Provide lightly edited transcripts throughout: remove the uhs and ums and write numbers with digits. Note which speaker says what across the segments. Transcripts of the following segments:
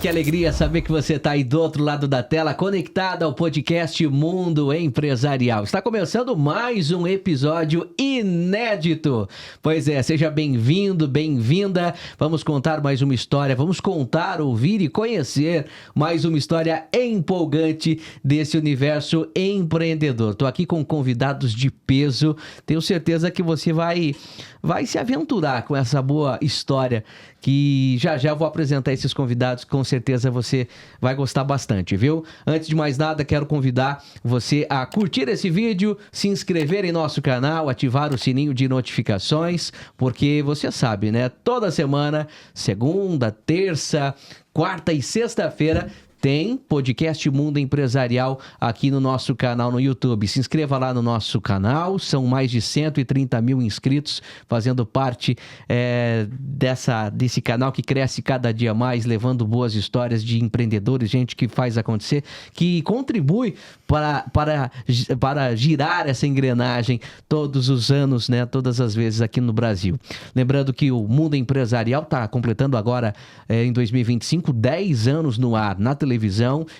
Speaker 1: que alegria saber que você está aí do outro lado da tela, conectado ao podcast Mundo Empresarial. Está começando mais um episódio inédito. Pois é, seja bem-vindo, bem-vinda. Vamos contar mais uma história, vamos contar, ouvir e conhecer mais uma história empolgante desse universo empreendedor. Estou aqui com convidados de peso. Tenho certeza que você vai se aventurar com essa boa história, que já eu vou apresentar esses convidados, com certeza você vai gostar bastante, viu? Antes de mais nada, quero convidar você a curtir esse vídeo, se inscrever em nosso canal, ativar o sininho de notificações, porque você sabe, né? Toda semana, segunda, terça, quarta e sexta-feira, tem podcast Mundo Empresarial aqui no nosso canal no YouTube. Se inscreva lá no nosso canal, são mais de 130 mil inscritos fazendo parte desse canal que cresce cada dia mais, levando boas histórias de empreendedores, gente que faz acontecer, que contribui para girar essa engrenagem todos os anos, né, todas as vezes aqui no Brasil. Lembrando que o Mundo Empresarial está completando agora, em 2025, 10 anos no ar, na televisão.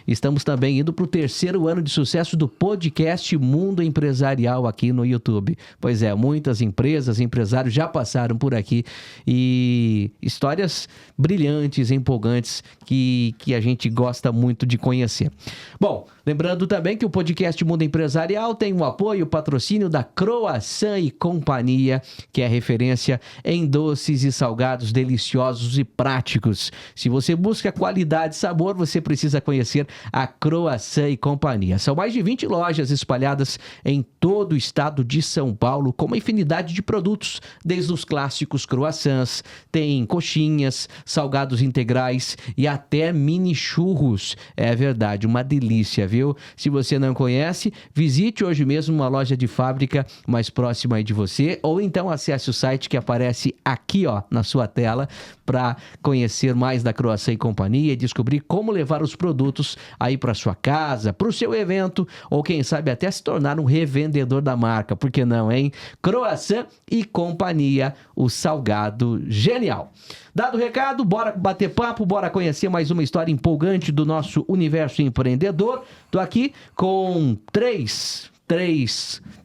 Speaker 1: Estamos também indo para o 3º ano de sucesso do podcast Mundo Empresarial aqui no YouTube. Pois é, muitas empresas, empresários já passaram por aqui e histórias brilhantes, empolgantes que a gente gosta muito de conhecer. Bom, lembrando também que o podcast Mundo Empresarial tem o apoio e o patrocínio da Croissant e Companhia, que é referência em doces e salgados deliciosos e práticos. Se você busca qualidade e sabor, você precisa conhecer a Croissant e Companhia. São mais de 20 lojas espalhadas em todo o estado de São Paulo, com uma infinidade de produtos, desde os clássicos croissants, tem coxinhas, salgados integrais e até mini churros. É verdade, uma delícia, viu? Se você não conhece, visite hoje mesmo uma loja de fábrica mais próxima aí de você, ou então acesse o site que aparece aqui, ó, na sua tela, para conhecer mais da Croissant e Companhia e descobrir como levar os produtos aí para sua casa, para o seu evento, ou quem sabe até se tornar um revendedor da marca. Por que não, hein? Croissant e Companhia, o salgado genial. Dado o recado, bora bater papo, bora conhecer mais uma história empolgante do nosso universo empreendedor. Tô aqui com três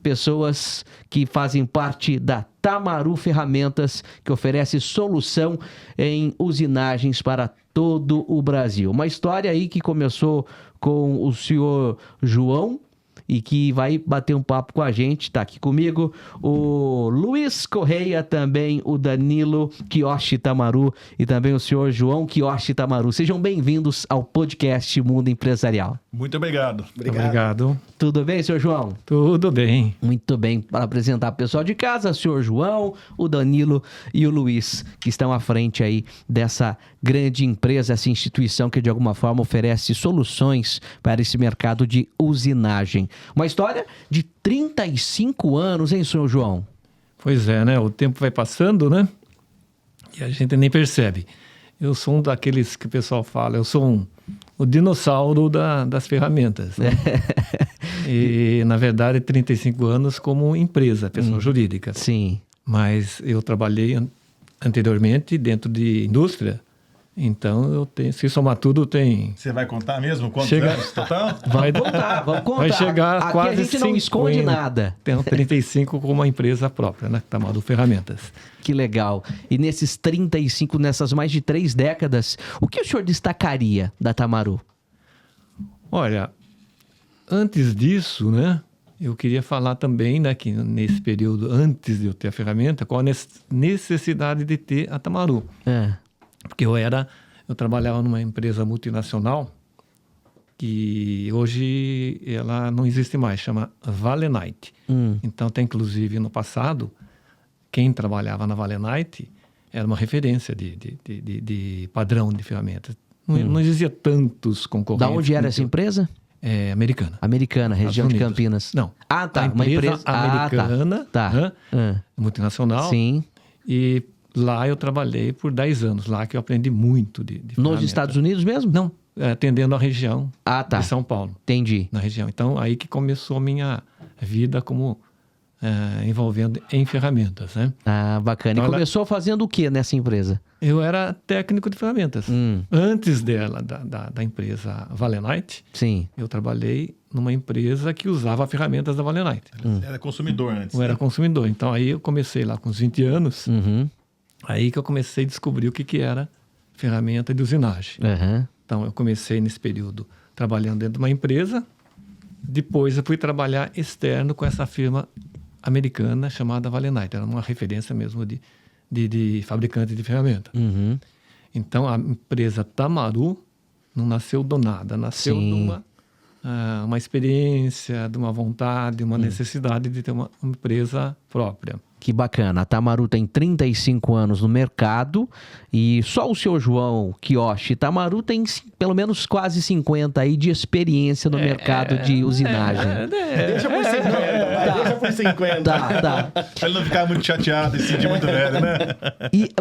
Speaker 1: pessoas que fazem parte da Tamaru Ferramentas, que oferece solução em usinagens para todo o Brasil. Uma história aí que começou com o senhor João e que vai bater um papo com a gente. Tá aqui comigo o Luiz Correia, também o Danilo Kiyoshi Tamaru e também o senhor João Kiyoshi Tamaru. Sejam bem-vindos ao podcast Mundo Empresarial.
Speaker 2: Muito obrigado.
Speaker 3: Obrigado.
Speaker 1: Tudo bem, senhor João?
Speaker 3: Tudo bem.
Speaker 1: Muito bem. Para apresentar o pessoal de casa, o senhor João, o Danilo e o Luiz, que estão à frente aí dessa grande empresa, essa instituição que de alguma forma oferece soluções para esse mercado de usinagem. Uma história de 35 anos, hein, senhor João?
Speaker 3: Pois é, né? O tempo vai passando, né? E a gente nem percebe. Eu sou um daqueles que o pessoal fala, eu sou o dinossauro das ferramentas, né? E, na verdade, 35 anos como empresa, pessoa jurídica.
Speaker 1: Sim.
Speaker 3: Mas eu trabalhei anteriormente dentro de indústria, então eu tenho, se somar tudo, tem...
Speaker 2: Você vai contar mesmo quantos anos total?
Speaker 1: Vamos contar.
Speaker 3: Vai chegar
Speaker 1: Aqui
Speaker 3: quase 50.
Speaker 1: A gente não esconde nada.
Speaker 3: Tenho 35 como uma empresa própria, né? Tamaru Ferramentas.
Speaker 1: Que legal. E nesses 35, nessas mais de 3 décadas, o que o senhor destacaria da Tamaru?
Speaker 3: Olha, antes disso, né, eu queria falar também, né, que nesse período, antes de eu ter a ferramenta, qual a necessidade de ter a Tamaru. Porque eu trabalhava numa empresa multinacional que hoje ela não existe mais, chama Valenite. Então, até inclusive no passado, quem trabalhava na Valenite era uma referência de padrão de ferramentas. Não existia tantos concorrentes.
Speaker 1: Da onde era essa empresa?
Speaker 3: Americana.
Speaker 1: Americana, região de Campinas.
Speaker 3: Não.
Speaker 1: Ah, tá.
Speaker 3: Uma empresa americana, multinacional.
Speaker 1: Sim.
Speaker 3: E lá eu trabalhei por 10 anos, lá que eu aprendi muito de
Speaker 1: Nos Estados Unidos mesmo?
Speaker 3: Não, atendendo a região de São Paulo.
Speaker 1: Entendi.
Speaker 3: Na região. Então, aí que começou a minha vida como envolvendo em ferramentas, né?
Speaker 1: Ah, bacana.
Speaker 3: Então,
Speaker 1: E começou fazendo o que nessa empresa?
Speaker 3: Eu era técnico de ferramentas. Antes da empresa Valenite,
Speaker 1: Sim.
Speaker 3: eu trabalhei numa empresa que usava ferramentas da Valenite.
Speaker 2: Era consumidor antes.
Speaker 3: Eu era consumidor. Então, aí eu comecei lá com uns 20 anos.
Speaker 1: Uhum.
Speaker 3: Aí que eu comecei a descobrir o que era ferramenta de usinagem.
Speaker 1: Uhum.
Speaker 3: Então, eu comecei nesse período trabalhando dentro de uma empresa. Depois, eu fui trabalhar externo com essa firma americana chamada Valenite. Era uma referência mesmo de fabricante de ferramenta.
Speaker 1: Uhum.
Speaker 3: Então, a empresa Tamaru não nasceu do nada. Nasceu de uma experiência, de uma vontade, uma necessidade de ter uma empresa própria.
Speaker 1: Que bacana. A Tamaru tem 35 anos no mercado e só o seu João Kiyoshi Tamaru tem pelo menos quase 50 aí de experiência no mercado de usinagem.
Speaker 4: Deixa por 50, deixa por 50.
Speaker 1: Tá.
Speaker 2: Pra ele não ficar muito chateado e se sentir muito velho, né?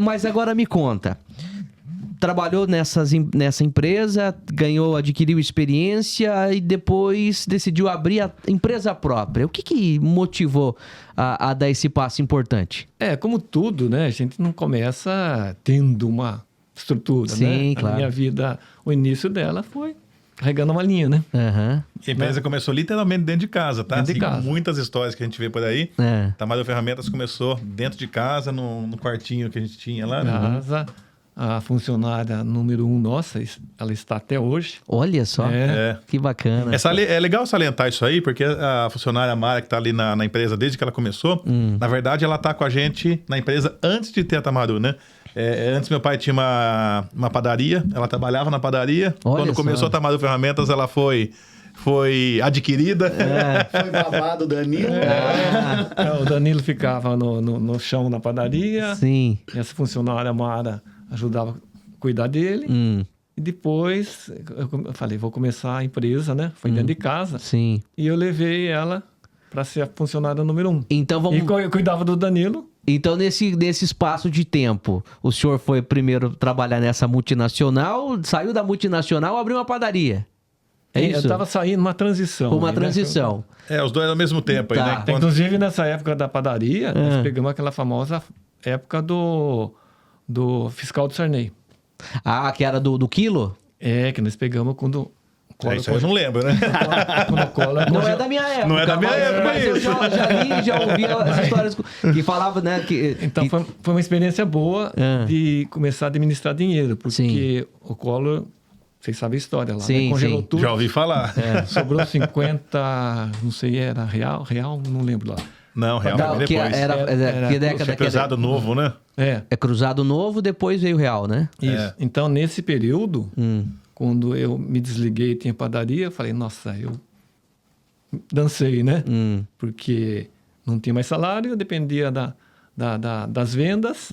Speaker 1: Mas agora me conta. Trabalhou nessa empresa, adquiriu experiência e depois decidiu abrir a empresa própria. O que motivou a dar esse passo importante?
Speaker 3: Como tudo, né? A gente não começa tendo uma estrutura,
Speaker 1: Sim,
Speaker 3: né?
Speaker 1: claro.
Speaker 3: A minha vida, o início dela foi carregando uma linha, né?
Speaker 1: Uhum.
Speaker 2: E a empresa começou literalmente dentro de casa, tá?
Speaker 3: Dentro de casa.
Speaker 2: Muitas histórias que a gente vê por aí. Tamaru Ferramentas começou dentro de casa, no quartinho que a gente tinha lá.
Speaker 3: Casa. A funcionária número 1 nossa, ela está até hoje.
Speaker 1: Olha só, que bacana.
Speaker 2: É legal salientar isso aí, porque a funcionária Mara, que está ali na empresa desde que ela começou, na verdade, ela está com a gente na empresa antes de ter a Tamaru, né? Antes meu pai tinha uma padaria, ela trabalhava na padaria.
Speaker 1: Olha
Speaker 2: Quando começou a Tamaru Ferramentas, ela foi adquirida.
Speaker 4: Foi babado o Danilo.
Speaker 3: O Danilo ficava no chão na padaria.
Speaker 1: Sim.
Speaker 3: E essa funcionária Mara ajudava a cuidar dele. E depois eu falei, vou começar a empresa, né? Foi dentro de casa.
Speaker 1: Sim.
Speaker 3: E eu levei ela para ser a funcionária número 1.
Speaker 1: Então vamos...
Speaker 3: E eu cuidava do Danilo.
Speaker 1: Então, nesse espaço de tempo, o senhor foi primeiro trabalhar nessa multinacional, saiu da multinacional, abriu uma padaria. É isso?
Speaker 3: Eu estava saindo uma transição.
Speaker 1: Uma transição.
Speaker 2: Os dois ao mesmo tempo.
Speaker 1: Tá.
Speaker 2: Aí, né?
Speaker 3: Inclusive, nessa época da padaria, nós pegamos aquela famosa época do fiscal do Sarney.
Speaker 1: Ah, que era do quilo?
Speaker 3: Que nós pegamos quando...
Speaker 2: Isso aí eu não lembro, né?
Speaker 3: Quando a cola
Speaker 1: Não é da minha época.
Speaker 2: Não é da minha época,
Speaker 1: mas eu já li, já ouvi as histórias que falavam, né?
Speaker 3: Então, foi uma experiência boa de começar a administrar dinheiro, porque o Collor, vocês sabem a história lá, né? Congelou tudo.
Speaker 2: Já ouvi falar.
Speaker 3: Sobrou 50, não sei, era real, não lembro lá.
Speaker 2: Não, realmente
Speaker 1: que
Speaker 2: depois.
Speaker 1: que década?
Speaker 2: Cruzado novo, né?
Speaker 3: É
Speaker 1: Cruzado Novo, depois veio Real, né?
Speaker 3: Isso. Então, nesse período, quando eu me desliguei e tinha padaria, eu falei, nossa, eu dancei, né? Porque não tinha mais salário, eu dependia das vendas,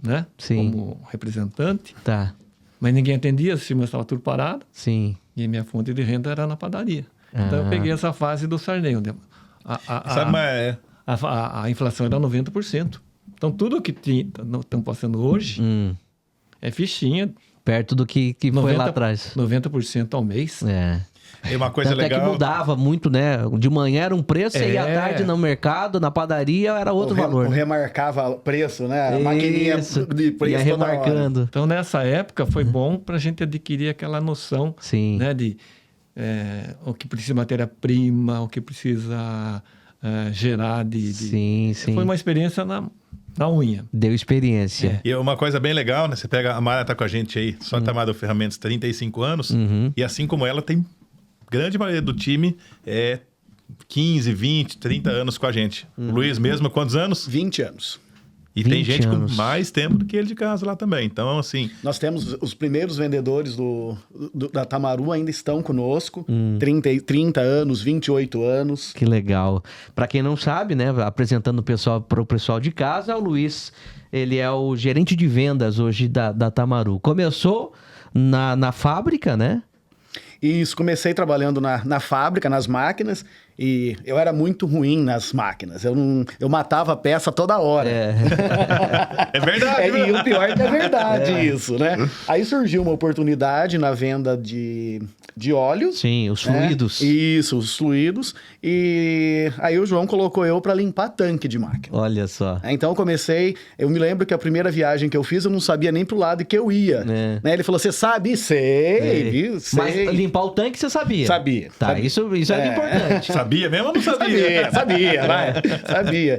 Speaker 3: né?
Speaker 1: Sim.
Speaker 3: Como representante.
Speaker 1: Tá.
Speaker 3: Mas ninguém atendia, as firmas estavam tudo parado.
Speaker 1: Sim.
Speaker 3: E a minha fonte de renda era na padaria. Então, eu peguei essa fase do Sarney, onde a inflação era 90%. Então, tudo que estão passando hoje é fichinha.
Speaker 1: Perto do que foi lá atrás.
Speaker 3: 90% ao mês.
Speaker 2: E uma coisa
Speaker 1: Tanto
Speaker 2: legal...
Speaker 1: é que mudava muito, né? De manhã era um preço, e à tarde no mercado, na padaria, era outro valor.
Speaker 4: Remarcava preço, né? A maquininha de preço
Speaker 1: ia remarcando.
Speaker 3: Então, nessa época, foi bom para a gente adquirir aquela noção, né, de o que precisa de matéria-prima, o que precisa gerar de...
Speaker 1: Sim.
Speaker 3: Foi uma experiência na unha.
Speaker 1: Deu experiência.
Speaker 2: E uma coisa bem legal, né? Você pega... A Mara tá com a gente aí, só Tamaru Ferramentas, 35 anos. E assim como ela, tem grande maioria do time 15, 20, 30 anos com a gente. O Luiz mesmo, quantos anos?
Speaker 4: 20 anos.
Speaker 2: E tem gente com mais tempo do que ele de casa lá também. Então, assim...
Speaker 4: Nós temos os primeiros vendedores da Tamaru ainda estão conosco. 30 anos, 28 anos.
Speaker 1: Que legal. Para quem não sabe, né? Apresentando para o pessoal de casa, o Luiz, ele é o gerente de vendas hoje da Tamaru. Começou na fábrica, né?
Speaker 4: Isso, comecei trabalhando na fábrica, nas máquinas, E eu era muito ruim nas máquinas. Eu matava a peça toda hora.
Speaker 2: É verdade.
Speaker 4: E o pior é que é verdade isso, né? Aí surgiu uma oportunidade na venda de óleos.
Speaker 1: Sim, os fluidos.
Speaker 4: Isso, os fluidos. E aí o João colocou eu para limpar tanque de máquina.
Speaker 1: Olha só.
Speaker 4: Então eu me lembro que a primeira viagem que eu fiz, eu não sabia nem pro lado que eu ia. Né? Ele falou, você sabe? Sei.
Speaker 1: Mas limpar o tanque você sabia?
Speaker 4: Sabia.
Speaker 1: Tá,
Speaker 4: sabia.
Speaker 1: Isso é importante.
Speaker 2: Sabia mesmo ou não sabia?
Speaker 4: Sabia, vai. Sabia.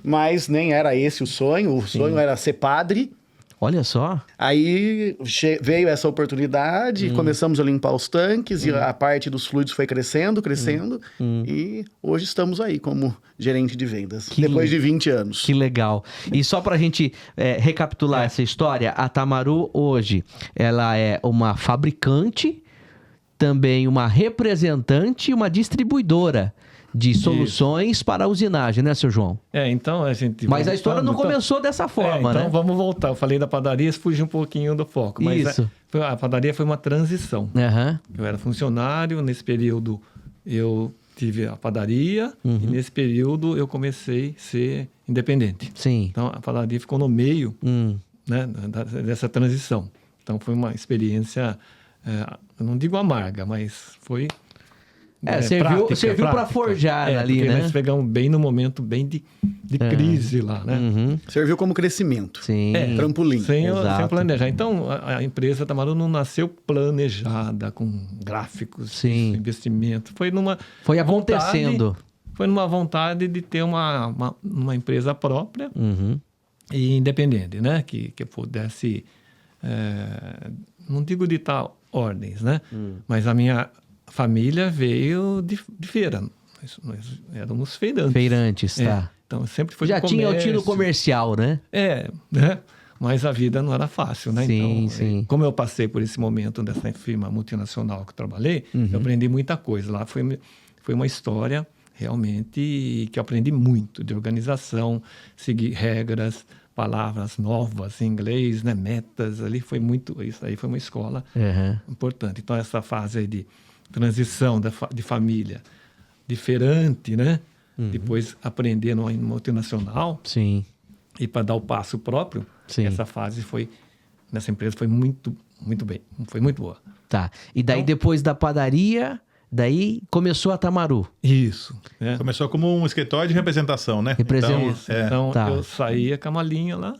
Speaker 4: Mas nem era esse o sonho. O sonho era ser padre.
Speaker 1: Olha só.
Speaker 4: Aí veio essa oportunidade, começamos a limpar os tanques e a parte dos fluidos foi crescendo. E hoje estamos aí como gerente de vendas, depois de 20 anos.
Speaker 1: Que legal. E só pra gente recapitular essa história, a Tamaru hoje, ela é uma fabricante, também uma representante e uma distribuidora de soluções para a usinagem, né, seu João?
Speaker 3: Então a gente...
Speaker 1: Mas a história não começou dessa forma, né?
Speaker 3: Então vamos voltar. Eu falei da padaria, fugi um pouquinho do foco. Mas a padaria foi uma transição. Eu era funcionário, nesse período eu tive a padaria e nesse período eu comecei a ser independente.
Speaker 1: Sim.
Speaker 3: Então a padaria ficou no meio né, dessa transição. Então foi uma experiência, eu não digo amarga, mas foi...
Speaker 1: serviu para forjar ali, né?
Speaker 3: Nós pegamos bem no momento bem de crise lá, né?
Speaker 4: Serviu como crescimento.
Speaker 1: Sim.
Speaker 4: Trampolim.
Speaker 3: Sem planejar. Então, a empresa Tamaru não nasceu planejada, com gráficos, investimento.
Speaker 1: Foi acontecendo.
Speaker 3: Foi numa vontade de ter uma empresa própria e independente, né? Que pudesse, não digo ditar ordens, né? Mas a minha família veio de feira. Nós éramos feirantes.
Speaker 1: Feirantes, tá.
Speaker 3: Então, sempre foi
Speaker 1: já tinha o tino comercial, né?
Speaker 3: Né? Mas a vida não era fácil, né?
Speaker 1: Sim,
Speaker 3: então,
Speaker 1: sim.
Speaker 3: Como eu passei por esse momento dessa firma multinacional que eu trabalhei, eu aprendi muita coisa. Lá foi uma história realmente que eu aprendi muito, de organização, seguir regras, palavras novas em inglês, né? Metas, ali foi muito... Isso aí foi uma escola importante. Então, essa fase aí de transição de família diferente, né? Depois aprender numa multinacional.
Speaker 1: Sim.
Speaker 3: E para dar o passo próprio, essa fase nessa empresa foi muito, muito bem. Foi muito boa.
Speaker 1: Tá. E daí, depois da padaria, daí começou a Tamaru.
Speaker 3: Isso.
Speaker 2: Começou como um escritório de representação, né?
Speaker 3: Então, eu saía com a malinha lá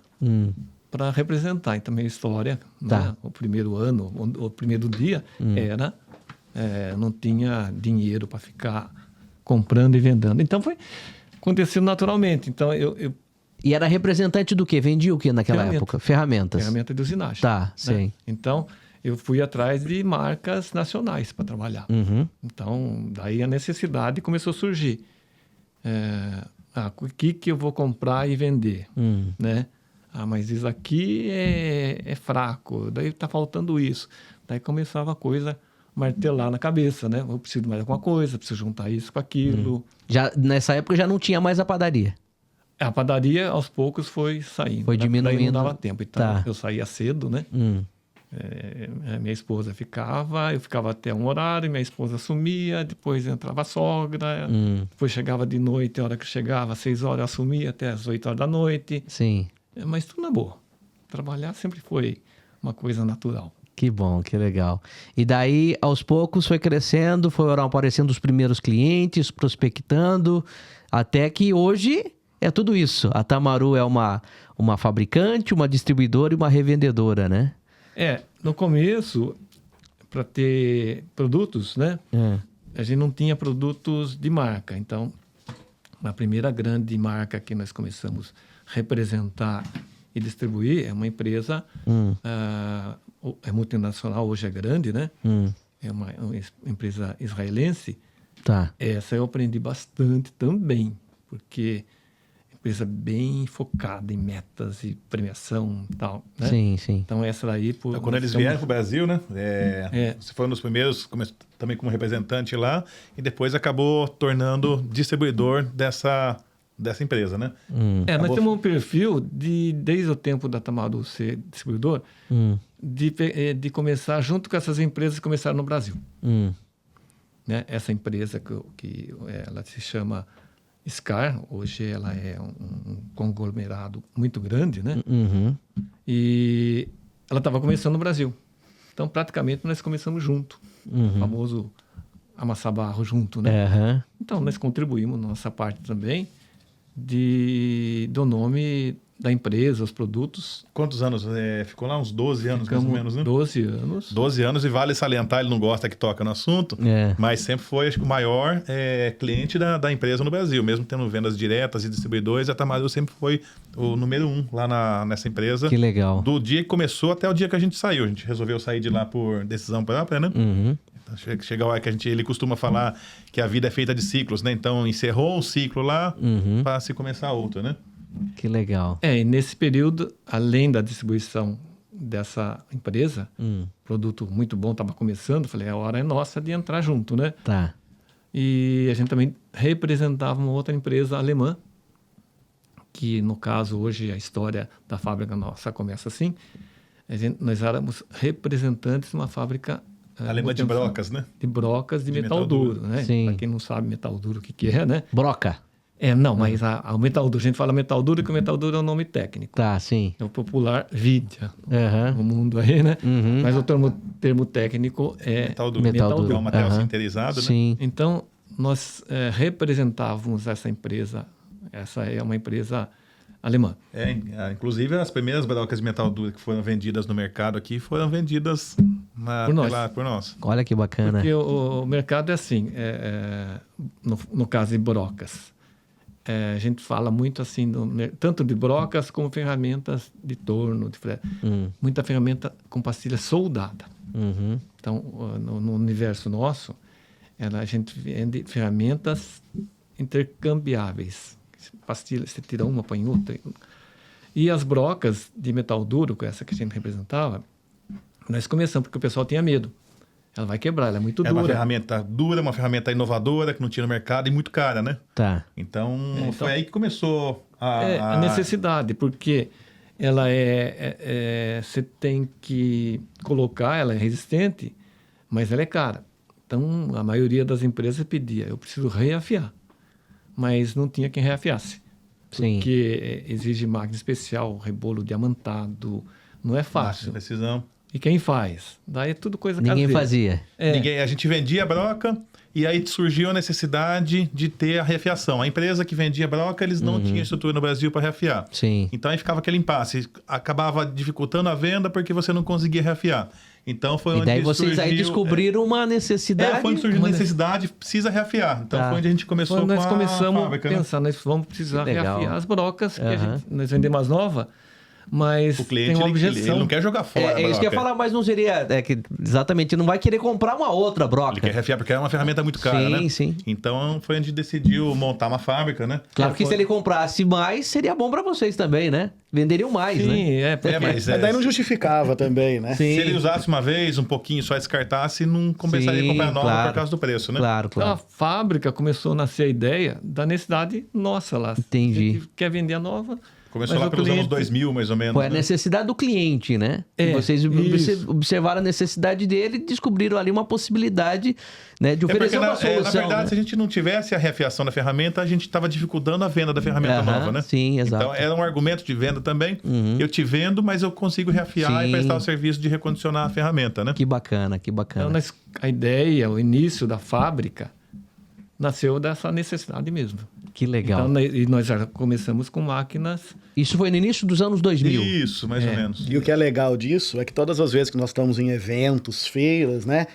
Speaker 3: para representar. Então, minha história, né? O primeiro ano, o primeiro dia, era... não tinha dinheiro para ficar comprando e vendendo. Então, foi acontecendo naturalmente. Então,
Speaker 1: E era representante do quê? Vendia o quê naquela época? Ferramentas.
Speaker 3: Ferramenta de usinagem.
Speaker 1: Tá,
Speaker 3: né?
Speaker 1: sim.
Speaker 3: Então, eu fui atrás de marcas nacionais para trabalhar. Então, daí a necessidade começou a surgir. O que eu vou comprar e vender? Né? Mas isso aqui é fraco. Daí está faltando isso. Daí começava a coisa... martelar na cabeça, né? Eu preciso de mais alguma coisa, preciso juntar isso com aquilo.
Speaker 1: Já, nessa época já não tinha mais a padaria.
Speaker 3: A padaria, aos poucos, foi saindo.
Speaker 1: Foi diminuindo.
Speaker 3: Daí não dava tempo. Então, eu saía cedo, né? Minha esposa eu ficava até um horário, minha esposa sumia, depois entrava a sogra, depois chegava de noite, a hora que chegava, às 6 horas, eu assumia até às 8 horas da noite.
Speaker 1: Sim.
Speaker 3: Mas tudo na boa. Trabalhar sempre foi uma coisa natural.
Speaker 1: Que bom, que legal. E daí, aos poucos, foi crescendo, foram aparecendo os primeiros clientes, prospectando, até que hoje é tudo isso. A Tamaru é uma fabricante, uma distribuidora e uma revendedora, né?
Speaker 3: No começo, para ter produtos, né? A gente não tinha produtos de marca. Então, a primeira grande marca que nós começamos a representar e distribuir é uma empresa... é multinacional, hoje é grande, né? É uma empresa israelense.
Speaker 1: Tá.
Speaker 3: Essa eu aprendi bastante também, porque é uma empresa bem focada em metas e premiação e tal, né?
Speaker 1: Sim, sim.
Speaker 3: Então, essa daí...
Speaker 2: Então, quando eles vieram para o Brasil, né? Você foi um dos primeiros, também como representante lá, e depois acabou tornando distribuidor dessa empresa, né?
Speaker 3: Nós temos um perfil desde o tempo da Tamaru ser distribuidor, de começar junto com essas empresas que começaram no Brasil. né? Essa empresa que ela se chama SCAR, hoje ela é um conglomerado muito grande, né?
Speaker 1: Uhum.
Speaker 3: E ela estava começando no Brasil. Então, praticamente, nós começamos junto. O famoso amassar barro junto, né?
Speaker 1: Aham.
Speaker 3: Então, nós contribuímos nossa parte também do nome da empresa, os produtos.
Speaker 2: Quantos anos? Ficou lá uns 12 anos, mais ou menos, né?
Speaker 3: 12 anos.
Speaker 2: 12 anos, e vale salientar, ele não gosta que toca no assunto, mas sempre foi, acho que, o maior cliente da empresa no Brasil. Mesmo tendo vendas diretas e distribuidores, a Tamaru sempre foi o número 1 lá nessa empresa.
Speaker 1: Que legal.
Speaker 2: Do dia que começou até o dia que a gente saiu. A gente resolveu sair de lá por decisão própria, né?
Speaker 1: Uhum.
Speaker 2: Chega a hora que ele costuma falar que a vida é feita de ciclos, né? Então, encerrou um ciclo lá para se começar outro, né?
Speaker 1: Que legal.
Speaker 3: E nesse período, além da distribuição dessa empresa, produto muito bom, estava começando, falei, a hora é nossa de entrar junto, né?
Speaker 1: Tá.
Speaker 3: E a gente também representava uma outra empresa alemã, que no caso hoje a história da fábrica nossa começa assim. Nós éramos representantes de uma fábrica
Speaker 2: alemã de brocas, né?
Speaker 3: De brocas de metal duro, né? Para quem não sabe metal duro o que é, né?
Speaker 1: Broca.
Speaker 3: Não, mas o metal duro, a gente fala metal duro, que o metal duro é o nome técnico.
Speaker 1: Tá, sim.
Speaker 3: É o popular vidia,
Speaker 1: Uhum.
Speaker 3: no mundo aí, né?
Speaker 1: Uhum.
Speaker 3: Mas o termo técnico é
Speaker 2: metal duro.
Speaker 1: Metal duro.
Speaker 2: É um material
Speaker 1: Uhum.
Speaker 2: sinterizado, né?
Speaker 1: Sim.
Speaker 3: Então, nós representávamos essa empresa. Essa é uma empresa alemã.
Speaker 2: Inclusive, as primeiras brocas de metal duro que foram vendidas no mercado aqui foram vendidas por nós.
Speaker 1: Olha que bacana.
Speaker 3: Porque o mercado é assim, no caso de brocas. A gente fala muito assim, tanto de brocas como ferramentas de torno, muita ferramenta com pastilha soldada.
Speaker 1: Uhum.
Speaker 3: Então, no universo nosso, a gente vende ferramentas intercambiáveis. Pastilha, você tira uma, põe outra. E as brocas de metal duro, com essa que a gente representava, nós começamos porque o pessoal tinha medo. Ela vai quebrar, ela é muito dura.
Speaker 2: É uma ferramenta dura, uma ferramenta inovadora, que não tinha no mercado e muito cara, né?
Speaker 1: Tá.
Speaker 2: Então, foi aí que começou
Speaker 3: a necessidade, porque ela você tem que colocar, ela é resistente, mas ela é cara. Então, a maioria das empresas pedia, eu preciso reafiar. Mas não tinha quem reafiasse.
Speaker 1: Sim.
Speaker 3: Porque exige máquina especial, rebolo diamantado, não é fácil.
Speaker 2: Precisão.
Speaker 3: E quem faz? Daí é tudo coisa
Speaker 1: Ninguém
Speaker 3: caseira.
Speaker 1: fazia.
Speaker 2: A gente vendia broca e aí surgiu a necessidade de ter a reafiação. A empresa que vendia broca, eles não tinham estrutura no Brasil para reafiar.
Speaker 1: Sim.
Speaker 2: Então aí ficava aquele impasse. Acabava dificultando a venda porque você não conseguia reafiar. Então foi onde
Speaker 1: daí vocês
Speaker 2: surgiu,
Speaker 1: aí descobriram uma necessidade.
Speaker 2: foi onde surgiu a necessidade, precisa reafiar. Então foi onde a gente começou
Speaker 3: Quando
Speaker 2: com
Speaker 3: nós começamos
Speaker 2: a fábrica,
Speaker 3: a pensar, nós vamos precisar reafiar as brocas, que nós vendemos mais nova, mas
Speaker 2: o cliente,
Speaker 3: tem uma objeção.
Speaker 2: ele não quer jogar fora.
Speaker 1: É isso que eu ia falar, mas não seria. Que exatamente, não vai querer comprar uma outra broca.
Speaker 2: Ele quer reafiar porque é uma ferramenta muito cara,
Speaker 1: sim,
Speaker 2: né?
Speaker 1: Sim.
Speaker 2: Então foi onde a gente decidiu montar uma fábrica, né?
Speaker 1: Claro que se ele comprasse mais, seria bom para vocês também, né? Venderiam mais, né?
Speaker 3: Sim,
Speaker 2: mas
Speaker 4: daí não justificava também, né?
Speaker 1: Sim.
Speaker 2: Se ele usasse uma vez, um pouquinho, só descartasse, não compensaria comprar nova por causa do preço, né?
Speaker 1: Claro,
Speaker 3: Então, a fábrica começou a nascer a ideia da necessidade nossa lá.
Speaker 1: Entendi.
Speaker 3: A gente quer vender a nova.
Speaker 2: Começou lá pelos anos 2000, mais ou menos.
Speaker 1: Foi a necessidade do cliente, né? Vocês observaram a necessidade dele e descobriram ali uma possibilidade, né, de oferecer uma solução.
Speaker 2: Na verdade,
Speaker 1: né?
Speaker 2: se a gente não tivesse a reafiação da ferramenta, a gente estava dificultando a venda da ferramenta nova, né?
Speaker 1: Sim, exato.
Speaker 2: Então, era um argumento de venda também. Eu te vendo, mas eu consigo reafiar e prestar o serviço de recondicionar a ferramenta, né?
Speaker 1: Que bacana, que bacana.
Speaker 3: Então, a ideia, o início da fábrica, nasceu dessa necessidade mesmo.
Speaker 1: Que legal.
Speaker 3: Então, e nós já começamos com máquinas.
Speaker 1: Isso foi no início dos anos 2000.
Speaker 2: Isso, mais ou menos.
Speaker 4: E o que é legal disso é que todas as vezes que nós estamos em eventos, feiras, né?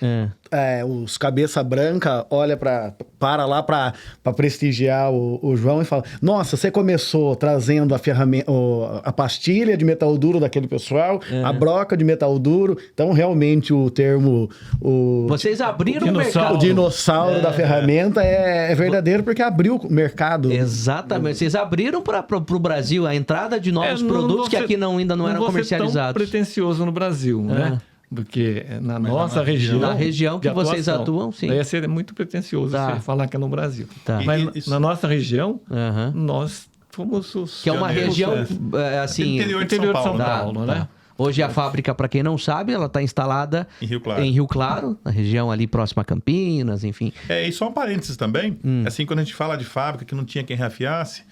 Speaker 4: Os cabeça branca olha para lá para prestigiar o João e fala: nossa, você começou trazendo a ferramenta, a pastilha de metal duro daquele pessoal, a broca de metal duro. Então, realmente, o termo...
Speaker 1: Vocês abriram o mercado.
Speaker 4: O dinossauro da ferramenta é verdadeiro porque abriu o mercado.
Speaker 1: Exatamente. Vocês abriram para o Brasil a entrada de novos produtos que aqui ainda não eram comercializados.
Speaker 3: Não vou ser tão pretencioso no Brasil, né? Porque na nossa região...
Speaker 1: Na região que vocês atuam, sim.
Speaker 3: Daí ia ser muito pretencioso você falar que é no Brasil.
Speaker 1: Tá.
Speaker 3: Mas na nossa região, nós fomos os...
Speaker 1: Que é uma região, assim...
Speaker 2: Interior de São Paulo,
Speaker 3: né?
Speaker 1: Hoje a fábrica, para quem não sabe, ela está instalada
Speaker 2: Em Rio Claro.
Speaker 1: na região ali próxima a Campinas, enfim.
Speaker 2: E só um parênteses também, assim, quando a gente fala de fábrica que não tinha quem reafiasse,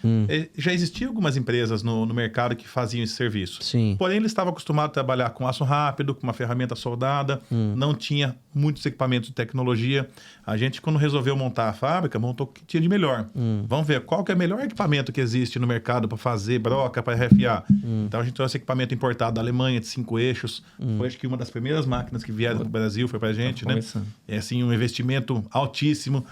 Speaker 2: já existiam algumas empresas no mercado que faziam esse serviço.
Speaker 1: Sim.
Speaker 2: Porém, eles estavam acostumados a trabalhar com aço rápido, com uma ferramenta soldada, não tinha muitos equipamentos de tecnologia. A gente, quando resolveu montar a fábrica, montou o que tinha de melhor. Vamos ver qual que é o melhor equipamento que existe no mercado para fazer broca, para reafiar. Então, a gente trouxe equipamento importado da Alemanha, de 5 eixos. Foi, acho que, uma das primeiras máquinas que vieram para o Brasil, foi para a gente, né? É, assim, um investimento altíssimo.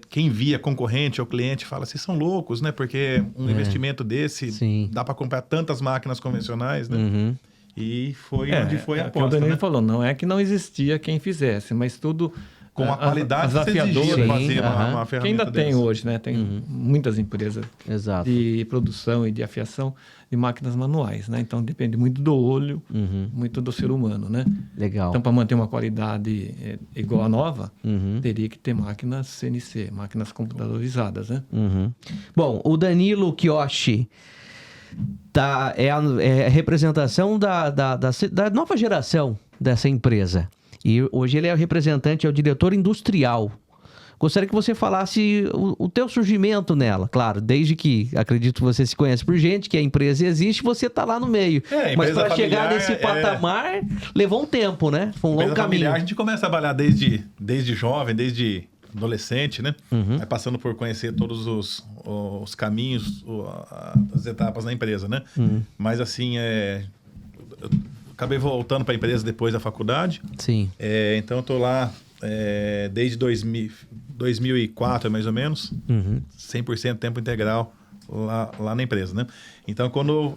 Speaker 2: Quem via concorrente ou cliente fala, vocês são loucos, né? Porque um investimento desse dá para comprar tantas máquinas convencionais, né? E foi onde foi a aposta.
Speaker 3: O Danilo
Speaker 2: né?
Speaker 3: falou, não é que não existia quem fizesse, mas tudo...
Speaker 2: Com a qualidade que você exigia fazer uma ferramenta
Speaker 3: que ainda tem
Speaker 2: dessa.
Speaker 3: hoje, né? Tem muitas empresas de produção e de afiação de máquinas manuais, né? Então depende muito do olho, muito do ser humano, né?
Speaker 1: Legal.
Speaker 3: Então para manter uma qualidade igual à nova, teria que ter máquinas CNC, máquinas computadorizadas, né?
Speaker 1: Bom, o Danilo Kiyoshi é a representação da nova geração dessa empresa. E hoje ele é o representante, é o diretor industrial. Gostaria que você falasse o teu surgimento nela. Claro, desde que, acredito que você se conhece por gente, que a empresa existe, você está lá no meio. Mas para chegar nesse patamar, levou um tempo, né? Foi um longo caminho.
Speaker 2: A gente começa a trabalhar desde jovem, desde adolescente, né? Vai passando por conhecer todos os caminhos, as etapas da empresa, né? Mas assim, eu acabei voltando para a empresa depois da faculdade.
Speaker 1: Sim.
Speaker 2: Então eu estou lá desde 2004, mais ou menos, 100% tempo integral lá na empresa, né? Então, quando eu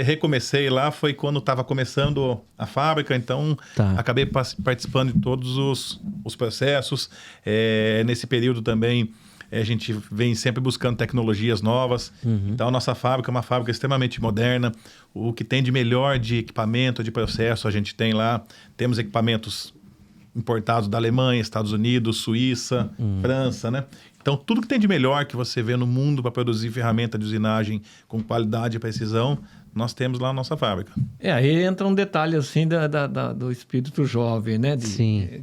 Speaker 2: recomecei lá, foi quando estava começando a fábrica, então acabei participando de todos os processos. Nesse período também, a gente vem sempre buscando tecnologias novas. Então, a nossa fábrica é uma fábrica extremamente moderna. O que tem de melhor de equipamento, de processo, a gente tem lá. Temos equipamentos importados da Alemanha, Estados Unidos, Suíça, França, né? Então, tudo que tem de melhor que você vê no mundo para produzir ferramenta de usinagem com qualidade e precisão, nós temos lá na nossa fábrica.
Speaker 3: Aí entra um detalhe assim do espírito jovem, né?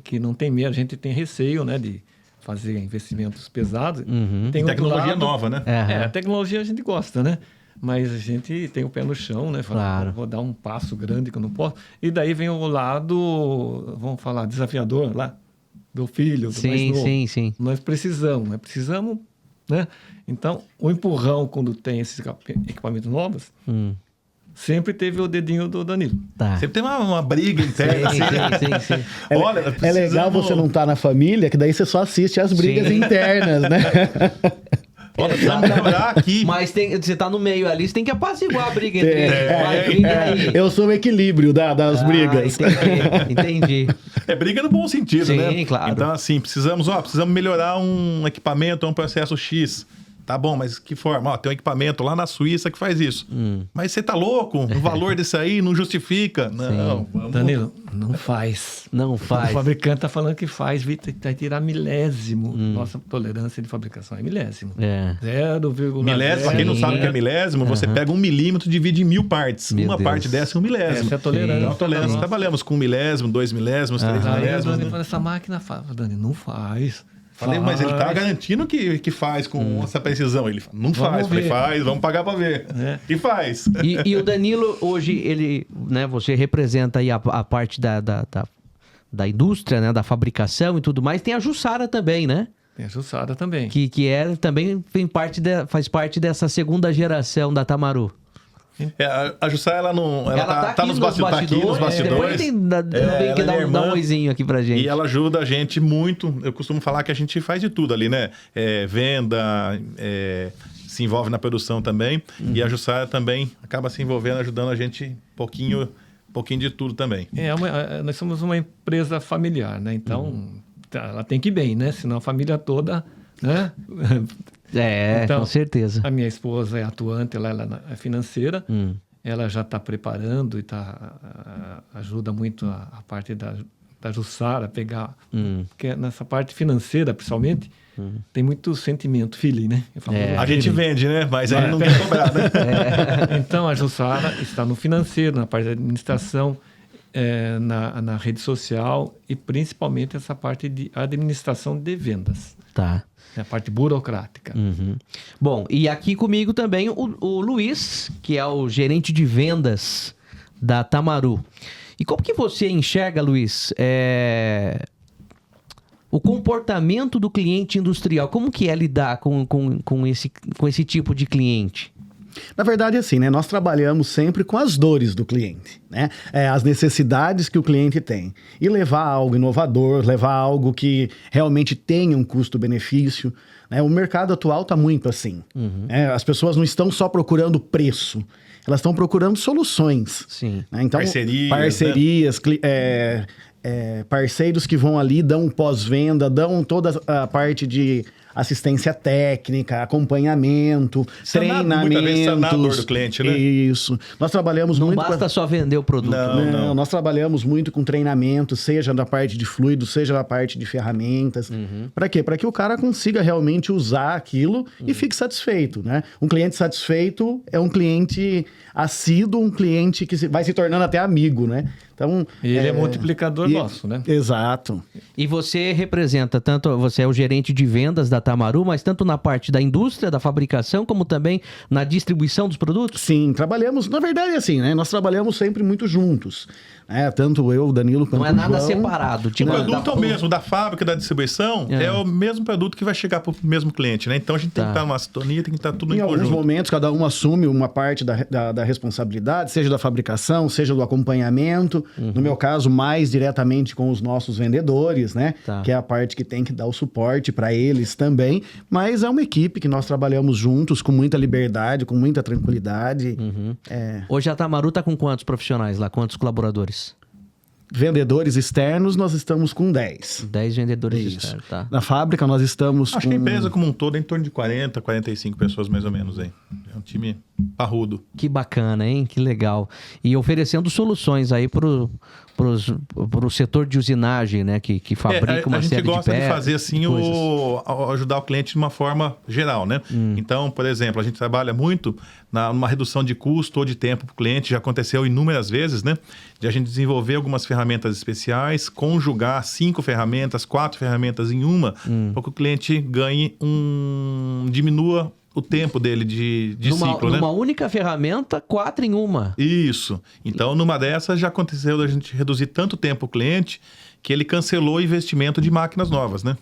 Speaker 3: Que não tem medo, a gente tem receio, né? De fazer investimentos pesados. Tem
Speaker 2: tecnologia nova, né?
Speaker 3: A tecnologia a gente gosta, né? Mas a gente tem o pé no chão, né? Fala, vou dar um passo grande que eu não posso. E daí vem o lado, vamos falar, desafiador lá, do filho, do mais novo.
Speaker 1: Sim.
Speaker 3: Nós precisamos, né? Então, o empurrão, quando tem esses equipamentos novos, sempre teve o dedinho do Danilo.
Speaker 2: Sempre tem uma briga interna.
Speaker 1: Sim.
Speaker 2: Olha,
Speaker 4: É legal você não estar na família, que daí você só assiste as brigas internas, né?
Speaker 2: Olha, precisamos melhorar aqui.
Speaker 1: Mas você tá no meio ali, você tem que apaziguar a briga entre eles.
Speaker 4: Eu sou o equilíbrio das brigas.
Speaker 1: Entendi.
Speaker 2: Briga no bom sentido, né?
Speaker 1: Sim, claro.
Speaker 2: Então, assim, precisamos melhorar um equipamento, um processo X. Tá bom, mas que forma? Tem um equipamento lá na Suíça que faz isso. Mas você tá louco? O valor desse aí não justifica. Não, vamos...
Speaker 3: Danilo, não faz.
Speaker 1: Não faz.
Speaker 3: O fabricante tá falando que faz, vai tirar milésimo. Nossa tolerância de fabricação é milésimo. 0,0.
Speaker 2: Milésimo, pra quem não sabe o que é milésimo, você pega 1 milímetro e divide em 1000 partes. Uma parte dessa é 1 milésimo.
Speaker 3: Essa é a tolerância.
Speaker 2: Então, a tolerância. Trabalhamos com 1 milésimo, 2 milésimos, 3 milésimos.
Speaker 3: Aí essa máquina fala, Dani, não faz.
Speaker 2: Falei, mas ele tá garantindo que faz com essa precisão. Ele fala, não faz. Falei, faz, vamos pagar para ver. E faz.
Speaker 1: E o Danilo, hoje, ele, né, você representa aí a parte da indústria, né, da fabricação e tudo mais. Tem a Jussara também, né?
Speaker 3: Tem a Jussara também.
Speaker 1: Que também faz parte dessa segunda geração da Tamaru.
Speaker 2: A Jussara, ela tá nos bastidores.
Speaker 1: Depois vem que dar um oizinho aqui pra gente.
Speaker 2: E ela ajuda a gente muito. Eu costumo falar que a gente faz de tudo ali, né? Venda, se envolve na produção também. E a Jussara também acaba se envolvendo, ajudando a gente pouquinho de tudo também.
Speaker 3: Nós somos uma empresa familiar, né? Então, ela tem que ir bem, né? Senão a família toda, né? Então,
Speaker 1: com certeza.
Speaker 3: A minha esposa é atuante, ela é financeira, ela já está preparando e ajuda muito a parte da da Jussara pegar, porque nessa parte financeira, principalmente, tem muito sentimento, feeling, né?
Speaker 2: A gente vende, né? Mas aí não quer cobrar, né?
Speaker 3: Então, a Jussara está no financeiro, na parte da administração, na rede social e principalmente essa parte de administração de vendas.
Speaker 1: Tá.
Speaker 3: A parte burocrática.
Speaker 1: Bom, e aqui comigo também o Luiz, que é o gerente de vendas da Tamaru. E como que você enxerga, Luiz, o comportamento do cliente industrial? Como que é lidar com esse tipo de cliente?
Speaker 4: Na verdade, assim, né? Nós trabalhamos sempre com as dores do cliente, né? As necessidades que o cliente tem. E levar algo inovador, levar algo que realmente tenha um custo-benefício, né? O mercado atual está muito assim. As pessoas não estão só procurando preço, elas estão procurando soluções.
Speaker 1: Sim.
Speaker 4: Né? Então,
Speaker 2: Parcerias,
Speaker 4: né? Parceiros que vão ali, dão pós-venda, dão toda a parte de assistência técnica, acompanhamento, treinamentos.
Speaker 2: Na dor do cliente, né?
Speaker 4: Isso. Nós trabalhamos
Speaker 1: Não
Speaker 4: muito...
Speaker 1: basta só vender o produto.
Speaker 4: Não, nós trabalhamos muito com treinamento, seja na parte de fluido, seja na parte de ferramentas. Para quê? Para que o cara consiga realmente usar aquilo e fique satisfeito, né? Um cliente satisfeito é um cliente assíduo, um cliente que vai se tornando até amigo, né? Então,
Speaker 3: e ele é multiplicador nosso, né?
Speaker 4: Exato.
Speaker 1: E você representa você é o gerente de vendas da Tamaru, mas tanto na parte da indústria, da fabricação, como também na distribuição dos produtos?
Speaker 4: Sim, trabalhamos, na verdade, assim, né? Nós trabalhamos sempre muito juntos. Tanto eu, o Danilo, quanto o João.
Speaker 1: Não é nada separado.
Speaker 2: O produto é o mesmo, da fábrica, da distribuição, é o mesmo produto que vai chegar para o mesmo cliente, né? Então a gente tem que estar numa sintonia, tem que estar tudo em conjunto. Em alguns
Speaker 4: momentos, cada um assume uma parte da responsabilidade, seja da fabricação, seja do acompanhamento. No meu caso, mais diretamente com os nossos vendedores, né? Que é a parte que tem que dar o suporte para eles também. Mas é uma equipe que nós trabalhamos juntos com muita liberdade, com muita tranquilidade.
Speaker 1: Hoje a Tamaru está com quantos profissionais lá? Quantos colaboradores?
Speaker 4: Vendedores externos, nós estamos com 10.
Speaker 1: 10 vendedores externos, tá.
Speaker 4: Na fábrica, nós estamos
Speaker 2: Acho que a empresa como um todo é em torno de 40, 45 pessoas mais ou menos aí. É um time parrudo.
Speaker 1: Que bacana, hein? Que legal. E oferecendo soluções aí pro setor de usinagem, né? Que fabrica uma série de peças. A gente gosta de
Speaker 2: fazer assim, ajudar o cliente de uma forma geral, né? Então, por exemplo, a gente trabalha muito numa redução de custo ou de tempo para o cliente. Já aconteceu inúmeras vezes, né? De a gente desenvolver algumas ferramentas especiais, conjugar 5 ferramentas, 4 ferramentas em uma, para que o cliente diminua o tempo dele de ciclo, né?
Speaker 1: Numa única ferramenta, 4 em uma.
Speaker 2: Isso. Então, numa dessas, já aconteceu da gente reduzir tanto tempo o cliente que ele cancelou o investimento de máquinas novas, né?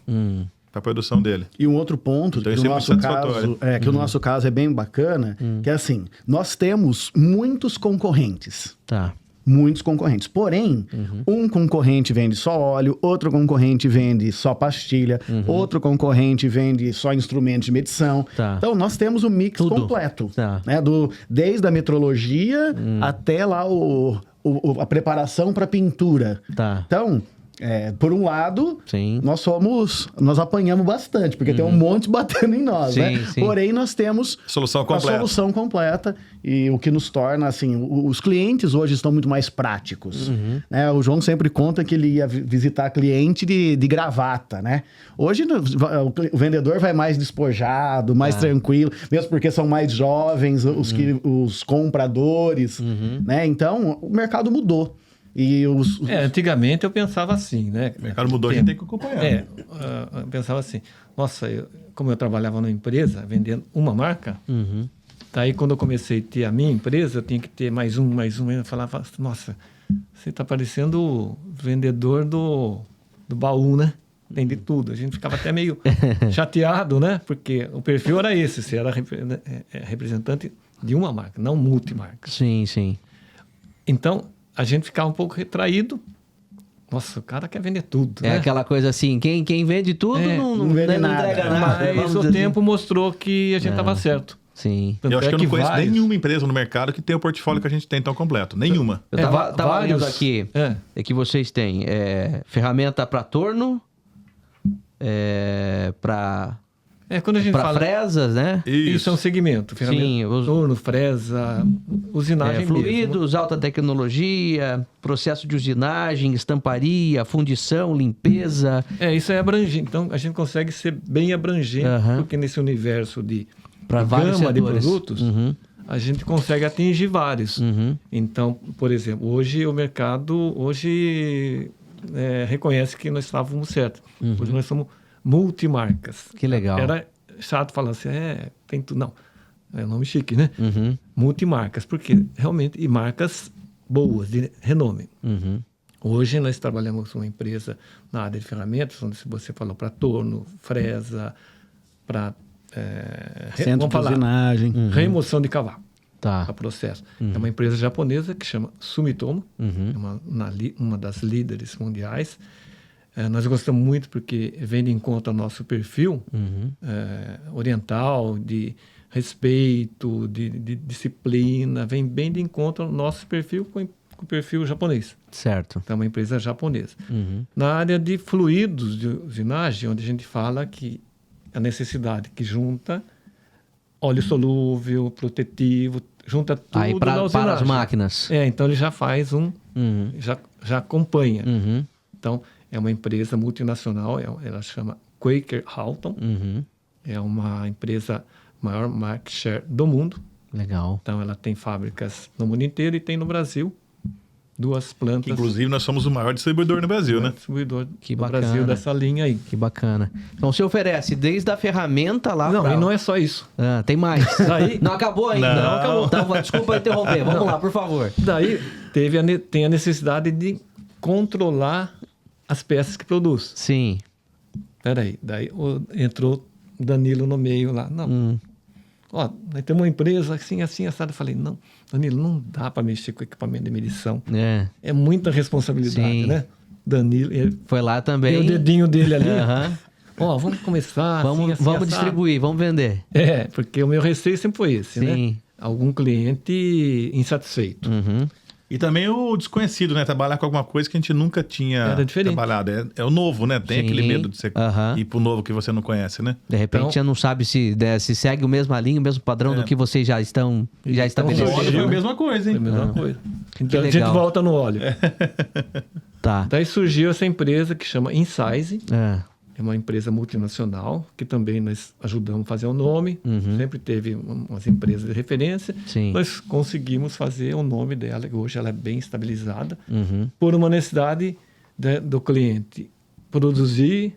Speaker 2: Para a produção dele.
Speaker 4: E um outro ponto
Speaker 2: então,
Speaker 4: que no nosso caso é bem bacana, que é assim, nós temos muitos concorrentes.
Speaker 1: Tá.
Speaker 4: Muitos concorrentes. Porém, um concorrente vende só óleo, outro concorrente vende só pastilha, outro concorrente vende só instrumentos de medição.
Speaker 1: Tá.
Speaker 4: Então, nós temos o mix completo. Tá. Né? Desde a metrologia até lá a preparação para pintura.
Speaker 1: Tá.
Speaker 4: Então, por um lado,
Speaker 1: sim,
Speaker 4: nós apanhamos bastante, porque tem um monte batendo em nós,
Speaker 1: sim,
Speaker 4: né?
Speaker 1: Sim.
Speaker 4: Porém, nós temos a solução completa e o que nos torna, assim, os clientes hoje estão muito mais práticos, né? O João sempre conta que ele ia visitar cliente de gravata, né? Hoje, o vendedor vai mais despojado, mais tranquilo, mesmo porque são mais jovens os compradores, né? Então, o mercado mudou. E
Speaker 3: antigamente eu pensava assim, né?
Speaker 2: O mercado mudou, a gente tem que acompanhar.
Speaker 3: Eu pensava assim, nossa, como eu trabalhava numa empresa vendendo uma marca, daí quando eu comecei a ter a minha empresa, eu tinha que ter mais um. Eu falava, nossa, você está parecendo o vendedor do baú, né? Tem de tudo. A gente ficava até meio chateado, né? Porque o perfil era esse, você era representante de uma marca, não multimarca.
Speaker 1: Sim, sim.
Speaker 3: Então, a gente ficava um pouco retraído. Nossa, o cara quer vender tudo, né?
Speaker 1: Aquela coisa assim, quem vende tudo não
Speaker 4: vende nada.
Speaker 1: Entrega nada.
Speaker 3: Mas o tempo mostrou que a gente estava certo.
Speaker 1: Sim.
Speaker 2: Eu acho que eu não conheço nenhuma empresa no mercado que tenha o portfólio que a gente tem tão completo. Nenhuma.
Speaker 1: Eu tava vendo aqui que vocês têm ferramenta para torno, para
Speaker 3: Quando a gente
Speaker 1: Para
Speaker 3: fala...
Speaker 1: fresas, né?
Speaker 3: Isso é um segmento.
Speaker 1: Sim,
Speaker 3: Torno, fresa, usinagem
Speaker 1: fluidos, alta tecnologia, processo de usinagem, estamparia, fundição, limpeza.
Speaker 3: Isso é abrangente. Então, a gente consegue ser bem abrangente, porque nesse universo de gama de produtos, a gente consegue atingir vários. Então, por exemplo, hoje o mercado reconhece que nós estávamos certos. Hoje nós somos multimarcas.
Speaker 1: Que legal.
Speaker 3: Era chato falar assim, tem tudo. Não, é um nome chique, né? Multimarcas, porque realmente, e marcas boas, de renome. Hoje nós trabalhamos com uma empresa na área de ferramentas, onde você falou para torno, fresa, para
Speaker 4: centro de usinagem,
Speaker 3: remoção de cavaco.
Speaker 1: Tá.
Speaker 3: A processo. É uma empresa japonesa que chama Sumitomo, é uma das líderes mundiais. Nós gostamos muito porque vem de encontro ao nosso perfil oriental, de respeito, de disciplina, vem bem de encontro ao nosso perfil com o perfil japonês.
Speaker 1: Certo.
Speaker 3: Então, é uma empresa japonesa. Na área de fluidos de usinagem, onde a gente fala que a necessidade que junta óleo solúvel, protetivo, junta tudo
Speaker 1: aí
Speaker 3: na usinagem.
Speaker 1: Para as máquinas.
Speaker 3: Então ele já faz já acompanha. Então é uma empresa multinacional, ela chama Quaker Houghton, é uma empresa maior market share do mundo.
Speaker 1: Legal.
Speaker 3: Então ela tem fábricas no mundo inteiro e tem no Brasil 2 plantas.
Speaker 2: Inclusive, nós somos o maior distribuidor no Brasil, né?
Speaker 3: Distribuidor
Speaker 1: Que
Speaker 3: no
Speaker 1: bacana.
Speaker 3: Brasil dessa linha aí.
Speaker 1: Que bacana. Então, você oferece desde a ferramenta lá
Speaker 3: Não,
Speaker 1: pra...
Speaker 3: e não é só isso.
Speaker 1: Tem mais.
Speaker 3: Daí...
Speaker 1: Não acabou ainda.
Speaker 2: Não.
Speaker 1: Não acabou. Então, desculpa interromper. Vamos lá, por favor.
Speaker 3: Daí tem a necessidade de controlar as peças que produz.
Speaker 1: Sim.
Speaker 3: Peraí, daí entrou o Danilo no meio lá. Não. Ó, nós temos uma empresa assim, assado. Eu falei, não, Danilo, não dá para mexer com equipamento de medição. É muita responsabilidade,
Speaker 1: Sim.
Speaker 3: né? Danilo, ele
Speaker 1: Foi lá também.
Speaker 3: tem o dedinho dele ali.
Speaker 1: Aham.
Speaker 3: Ó, vamos começar.
Speaker 1: Vamos
Speaker 3: assado.
Speaker 1: distribuir, vamos vender.
Speaker 3: Porque o meu receio sempre foi esse, né?
Speaker 1: Sim.
Speaker 3: Algum cliente insatisfeito.
Speaker 2: E também o desconhecido, né? Trabalhar com alguma coisa que a gente nunca tinha
Speaker 3: Era diferente.
Speaker 2: trabalhado. É o novo, né? Tem
Speaker 1: Sim.
Speaker 2: aquele medo de você
Speaker 1: Aham.
Speaker 2: ir pro novo que você não conhece, né?
Speaker 1: De repente,
Speaker 3: Então-
Speaker 1: você não sabe se segue o mesma linha, o mesmo padrão do que vocês já estabeleceram.
Speaker 2: Olha, foi a
Speaker 1: né?
Speaker 2: mesma coisa,
Speaker 3: Foi
Speaker 2: hein?
Speaker 3: a mesma coisa. Então a gente
Speaker 1: legal.
Speaker 3: volta no óleo.
Speaker 1: Tá.
Speaker 3: Daí surgiu essa empresa que chama Incise.
Speaker 1: É.
Speaker 3: É uma empresa multinacional que também nós ajudamos a fazer o nome. Sempre teve umas empresas de referência.
Speaker 1: Sim.
Speaker 3: Nós conseguimos fazer o nome dela, e hoje ela é bem estabilizada,
Speaker 1: Uhum.
Speaker 3: por uma necessidade do cliente produzir,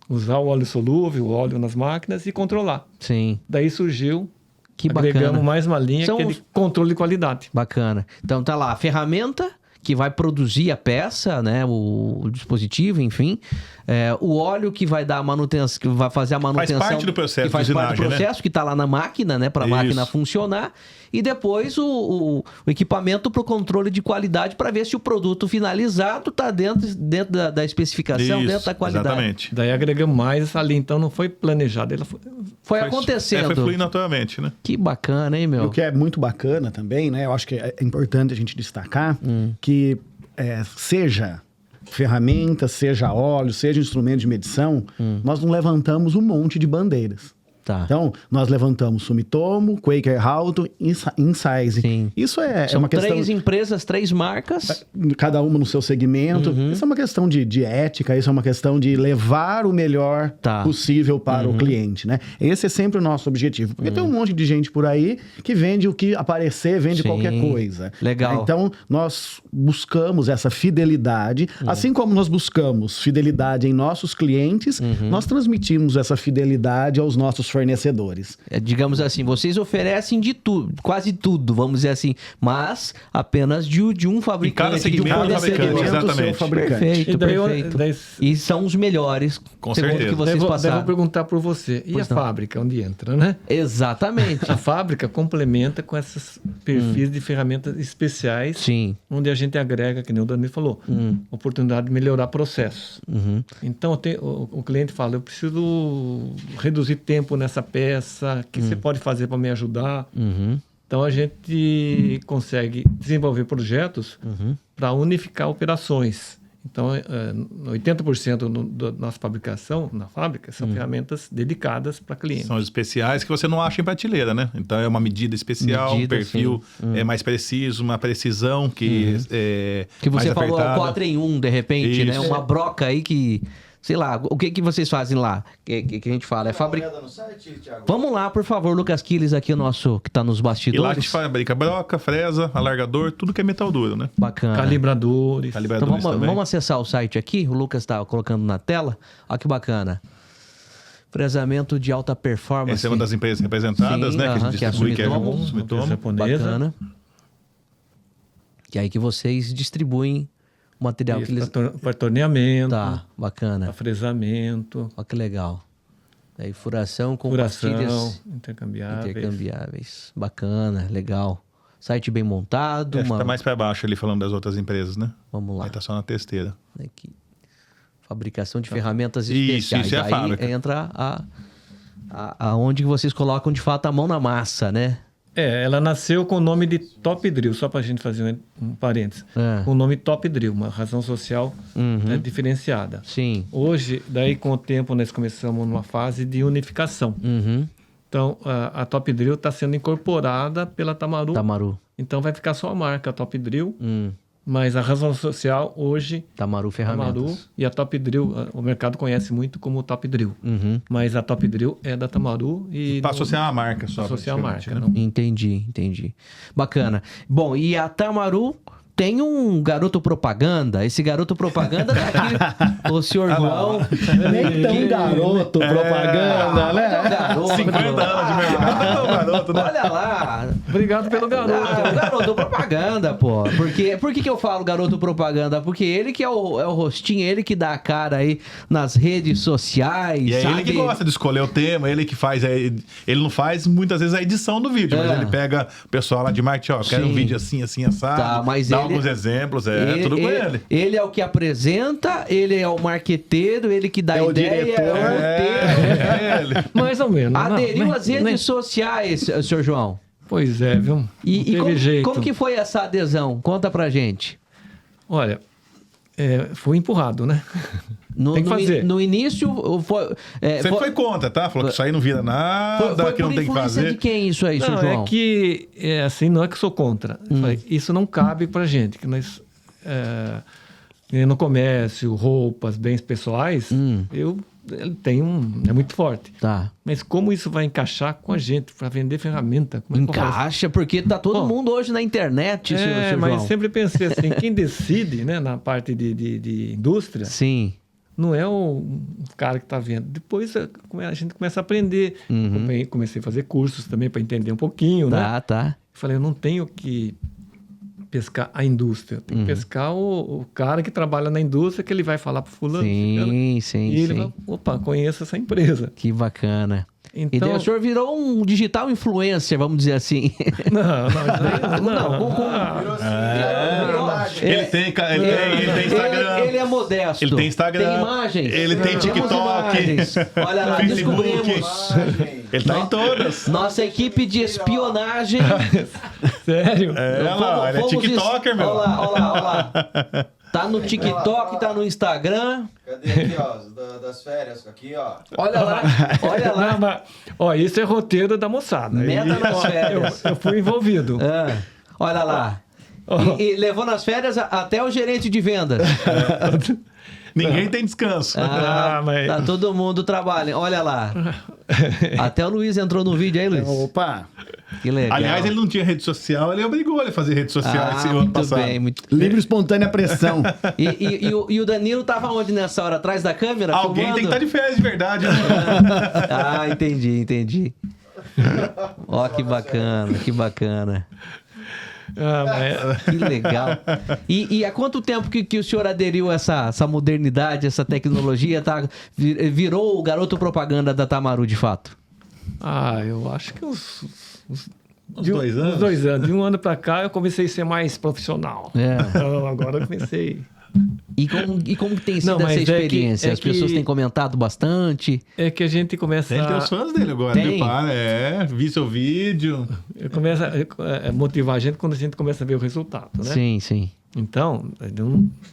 Speaker 3: usar o óleo solúvel, o óleo nas máquinas e controlar.
Speaker 1: Sim.
Speaker 3: Daí surgiu,
Speaker 1: Que
Speaker 3: agregamos
Speaker 1: bacana.
Speaker 3: mais uma linha
Speaker 1: São
Speaker 3: que é
Speaker 1: os-
Speaker 3: de controle de qualidade.
Speaker 1: Bacana. Então tá lá, a ferramenta que vai produzir a peça, né? O dispositivo, enfim. O óleo que vai dar a manutenção, que vai fazer a manutenção.
Speaker 2: parte do processo
Speaker 1: que faz
Speaker 2: de
Speaker 1: parte do
Speaker 2: usinagem, né?
Speaker 1: processo, que está lá na máquina, né? Para a
Speaker 2: Isso.
Speaker 1: máquina funcionar. E depois o equipamento para o controle de qualidade para ver se o produto finalizado está dentro da especificação,
Speaker 2: Isso,
Speaker 1: dentro da qualidade.
Speaker 2: exatamente.
Speaker 3: Daí agregamos mais essa linha. Então não foi planejado, ela
Speaker 1: Foi acontecendo.
Speaker 2: Foi fluir naturalmente, né?
Speaker 1: Que bacana, hein,
Speaker 4: E
Speaker 1: meu?
Speaker 4: o que é muito bacana também, né? Eu acho que é importante a gente destacar que seja ferramenta, seja óleo, seja instrumento de medição, nós não levantamos um monte de bandeiras.
Speaker 1: Tá.
Speaker 4: Então, nós levantamos Sumitomo, Quaker Houghton, Incise.
Speaker 1: Sim.
Speaker 4: Isso é
Speaker 1: São
Speaker 4: uma questão...
Speaker 1: 3 empresas, 3 marcas.
Speaker 4: Cada uma no seu segmento. Isso é uma questão de ética, isso é uma questão de levar o melhor
Speaker 1: Tá.
Speaker 4: possível para o cliente, né? Esse é sempre o nosso objetivo. Porque tem um monte de gente por aí que vende o que aparecer, vende
Speaker 1: Sim.
Speaker 4: qualquer coisa.
Speaker 1: Legal.
Speaker 4: Então, nós buscamos essa fidelidade. Assim como nós buscamos fidelidade em nossos clientes, nós transmitimos essa fidelidade aos nossos fornecedores.
Speaker 1: Digamos assim, vocês oferecem de tudo, quase tudo, vamos dizer assim, mas apenas de um fabricante,
Speaker 2: segmento,
Speaker 1: de um
Speaker 2: cada
Speaker 1: fornecedor.
Speaker 2: fabricante,
Speaker 4: Segmento,
Speaker 2: exatamente.
Speaker 4: seu fabricante.
Speaker 1: Perfeito,
Speaker 3: E daí eu-
Speaker 1: perfeito.
Speaker 3: daí-
Speaker 1: E são os melhores,
Speaker 2: Com
Speaker 1: segundo
Speaker 2: certeza.
Speaker 1: que vocês
Speaker 3: daí vou
Speaker 1: passaram.
Speaker 3: perguntar por você. E
Speaker 1: Pois
Speaker 3: a
Speaker 1: não.
Speaker 3: fábrica, onde entra, né?
Speaker 1: Exatamente.
Speaker 3: A fábrica complementa com esses perfis de ferramentas especiais,
Speaker 1: Sim.
Speaker 3: onde a gente agrega, que nem o Danilo falou, oportunidade de melhorar processos.
Speaker 1: Uhum.
Speaker 3: Então, o cliente fala, eu preciso reduzir tempo nessa peça, o que você pode fazer para me ajudar?
Speaker 1: Uhum.
Speaker 3: Então, a gente consegue desenvolver projetos para unificar operações. Então, 80% da nossa fabricação na fábrica são ferramentas dedicadas para clientes.
Speaker 2: São especiais que você não acha em prateleira, né? Então é uma medida especial, um perfil é mais preciso, uma precisão que é
Speaker 1: Que você
Speaker 2: mais
Speaker 1: falou
Speaker 2: apertada.
Speaker 1: 4 em 1, de repente, né?
Speaker 2: Isso.
Speaker 1: Uma broca aí que... Sei lá, o que vocês fazem lá? Que a gente fala? É fabricar...
Speaker 5: Olhada no site, Thiago?
Speaker 1: Vamos lá, por favor, Lucas Quiles, aqui o nosso, que tá nos
Speaker 2: E
Speaker 1: bastidores.
Speaker 2: lá a gente fabrica broca, fresa, alargador, tudo que é metal duro, né?
Speaker 1: Bacana.
Speaker 3: Calibradores.
Speaker 1: Então
Speaker 2: Calibradores também.
Speaker 1: vamos acessar o site aqui, o Lucas tá colocando na tela. Olha que bacana. Fresamento de alta performance.
Speaker 2: Essa é uma das empresas representadas,
Speaker 1: Sim,
Speaker 2: né? Que a
Speaker 1: aham,
Speaker 2: gente
Speaker 1: que é a
Speaker 2: distribui, que é
Speaker 1: Sumitomo.
Speaker 2: a Sumitomo.
Speaker 3: Japonesa.
Speaker 1: Bacana. Que aí que vocês distribuem o material que eles...
Speaker 3: Para torneamento,
Speaker 1: Tá, bacana.
Speaker 3: para fresamento,
Speaker 1: Olha que legal. Aí furação com
Speaker 3: furação,
Speaker 1: pastilhas
Speaker 3: intercambiáveis.
Speaker 1: intercambiáveis. Bacana, legal. Site bem montado.
Speaker 2: Acho que tá mais para baixo ali falando das outras empresas, né?
Speaker 1: Vamos lá.
Speaker 2: Aí tá só na testeira.
Speaker 1: Aqui. Fabricação de ferramentas
Speaker 2: Isso,
Speaker 1: especiais.
Speaker 2: isso é a
Speaker 1: Aí
Speaker 2: fábrica.
Speaker 1: entra aonde vocês colocam de fato a mão na massa, né?
Speaker 3: Ela nasceu com o nome de Top Drill, só para a gente fazer um parênteses.
Speaker 1: É.
Speaker 3: Com o nome Top Drill, uma razão social diferenciada.
Speaker 1: Sim.
Speaker 3: Hoje, daí com o tempo, nós começamos numa fase de unificação.
Speaker 1: Uhum.
Speaker 3: Então, a Top Drill está sendo incorporada pela Tamaru.
Speaker 1: Tamaru.
Speaker 3: Então, vai ficar só a marca Top Drill. Mas a razão social hoje,
Speaker 1: Tamaru Ferramentas.
Speaker 3: Tamaru e a Top Drill, o mercado conhece muito como Top Drill.
Speaker 1: Uhum.
Speaker 3: Mas a Top Drill é da Tamaru e...
Speaker 2: Para associar a marca só.
Speaker 3: associar a marca.
Speaker 2: praticamente, né?
Speaker 1: Entendi. Bacana. Bom, e a Tamaru tem um garoto propaganda. Esse garoto propaganda daqui, o senhor João.
Speaker 4: Nem tão garoto, propaganda,
Speaker 1: Mas é um
Speaker 4: né?
Speaker 1: garoto.
Speaker 2: 50 anos de mercado. Não, garoto, né?
Speaker 1: Olha lá.
Speaker 3: Obrigado pelo garoto.
Speaker 1: Ah, garoto propaganda, pô. Por que eu falo garoto propaganda? Porque ele que é o rostinho, ele que dá a cara aí nas redes sociais,
Speaker 2: E é
Speaker 1: sabe?
Speaker 2: ele que gosta de escolher o tema, ele que faz. Ele não faz muitas vezes a edição do vídeo, mas ele pega o pessoal lá de marketing, ó, quero
Speaker 1: Sim.
Speaker 2: um vídeo assim, assim, assado.
Speaker 1: Tá, mas
Speaker 2: dá
Speaker 1: ele-
Speaker 2: alguns exemplos, tudo com ele.
Speaker 1: Ele é o que apresenta, ele é o marqueteiro, ele que dá
Speaker 4: É o
Speaker 1: ideia,
Speaker 4: diretor.
Speaker 1: é o roteiro.
Speaker 2: É ele.
Speaker 3: Mais ou menos.
Speaker 1: Aderiu
Speaker 3: Não,
Speaker 1: às redes sociais, senhor João.
Speaker 3: Pois é, viu? Não
Speaker 1: E
Speaker 3: teve
Speaker 1: como,
Speaker 3: jeito.
Speaker 1: como que foi essa adesão? Conta pra gente.
Speaker 3: Olha, foi empurrado, né?
Speaker 1: No,
Speaker 3: Tem que
Speaker 1: no in-
Speaker 3: fazer.
Speaker 1: no início foi...
Speaker 2: Você foi contra, tá? Falou que isso aí não vira nada,
Speaker 1: foi
Speaker 2: que não
Speaker 1: por
Speaker 2: tem que
Speaker 1: influência
Speaker 2: fazer.
Speaker 1: de quem isso aí, senhor
Speaker 3: Não,
Speaker 1: João?
Speaker 3: é que, assim, não é que eu sou contra. Eu falei, isso não cabe pra gente, que nós... no comércio, roupas, bens pessoais, ele tem é muito forte.
Speaker 1: Tá.
Speaker 3: Mas como isso vai encaixar com a gente para vender ferramenta? Como é que eu faço?
Speaker 1: Encaixa, porque tá todo
Speaker 3: Bom,
Speaker 1: mundo hoje na internet, senhor
Speaker 3: mas
Speaker 1: João.
Speaker 3: sempre pensei assim, quem decide, né, na parte de indústria,
Speaker 1: Sim.
Speaker 3: não é o cara que está vendo. Depois a gente começa a aprender. Comecei a fazer cursos também para entender um pouquinho, né?
Speaker 1: Tá.
Speaker 3: Falei, eu não tenho que pescar a indústria, eu tenho que pescar o cara que trabalha na indústria, que ele vai falar para fulano. ciclano,
Speaker 1: Sim.
Speaker 3: E ele vai, opa, conheço essa empresa.
Speaker 1: Que bacana. E daí
Speaker 3: Então,
Speaker 1: o senhor virou um digital influencer, vamos dizer assim.
Speaker 2: Ele tem Instagram.
Speaker 1: Ele é modesto.
Speaker 2: Ele tem Instagram.
Speaker 1: Tem imagens.
Speaker 2: Ele tem
Speaker 1: Temos
Speaker 2: TikTok.
Speaker 1: imagens. Olha lá,
Speaker 2: Facebook.
Speaker 1: descobrimos.
Speaker 2: Ele tá em todas.
Speaker 1: Nossa equipe de espionagem.
Speaker 3: sério?
Speaker 2: Ele é TikToker, meu.
Speaker 1: Olha lá. Tá no TikTok, tá no Instagram.
Speaker 5: Cadê aqui, ó, das férias? Aqui, ó.
Speaker 1: Olha lá.
Speaker 3: Não, mas, ó, isso é roteiro da moçada.
Speaker 1: Meta nas férias.
Speaker 3: Eu fui envolvido.
Speaker 1: Olha lá. E levou nas férias até o gerente de vendas.
Speaker 2: Ninguém tem descanso.
Speaker 3: Mas-
Speaker 1: Tá todo mundo trabalhando. Olha lá. Até o Luiz entrou no vídeo aí, Luiz.
Speaker 4: Opa!
Speaker 1: Que legal.
Speaker 2: Aliás, ele não tinha rede social, ele obrigou ele a fazer rede social esse ano
Speaker 1: muito
Speaker 2: passado.
Speaker 1: bem, muito
Speaker 4: Livre espontânea pressão.
Speaker 1: E o Danilo tava onde nessa hora? Atrás da câmera?
Speaker 2: Alguém
Speaker 1: filmando?
Speaker 2: tem que estar de férias de verdade, né?
Speaker 1: Ah, entendi. Ó, que bacana. Que legal. E há quanto tempo que o senhor aderiu a essa modernidade, essa tecnologia, virou o garoto propaganda da Tamaru, de fato?
Speaker 3: Eu acho que uns
Speaker 2: 2 anos?
Speaker 3: Uns 2 anos. De um ano para cá eu comecei a ser mais profissional. Então, agora eu comecei...
Speaker 1: E como que tem sido
Speaker 3: Não, mas
Speaker 1: essa
Speaker 3: é que-
Speaker 1: experiência?
Speaker 3: é
Speaker 1: As pessoas
Speaker 3: que-
Speaker 1: têm comentado bastante.
Speaker 3: É que a gente começa
Speaker 2: Tem os fãs dele agora,
Speaker 1: Tem?
Speaker 2: viu? Para, vi seu vídeo.
Speaker 3: começa a motivar a gente quando a gente começa a ver o resultado, né?
Speaker 1: Sim.
Speaker 3: Então,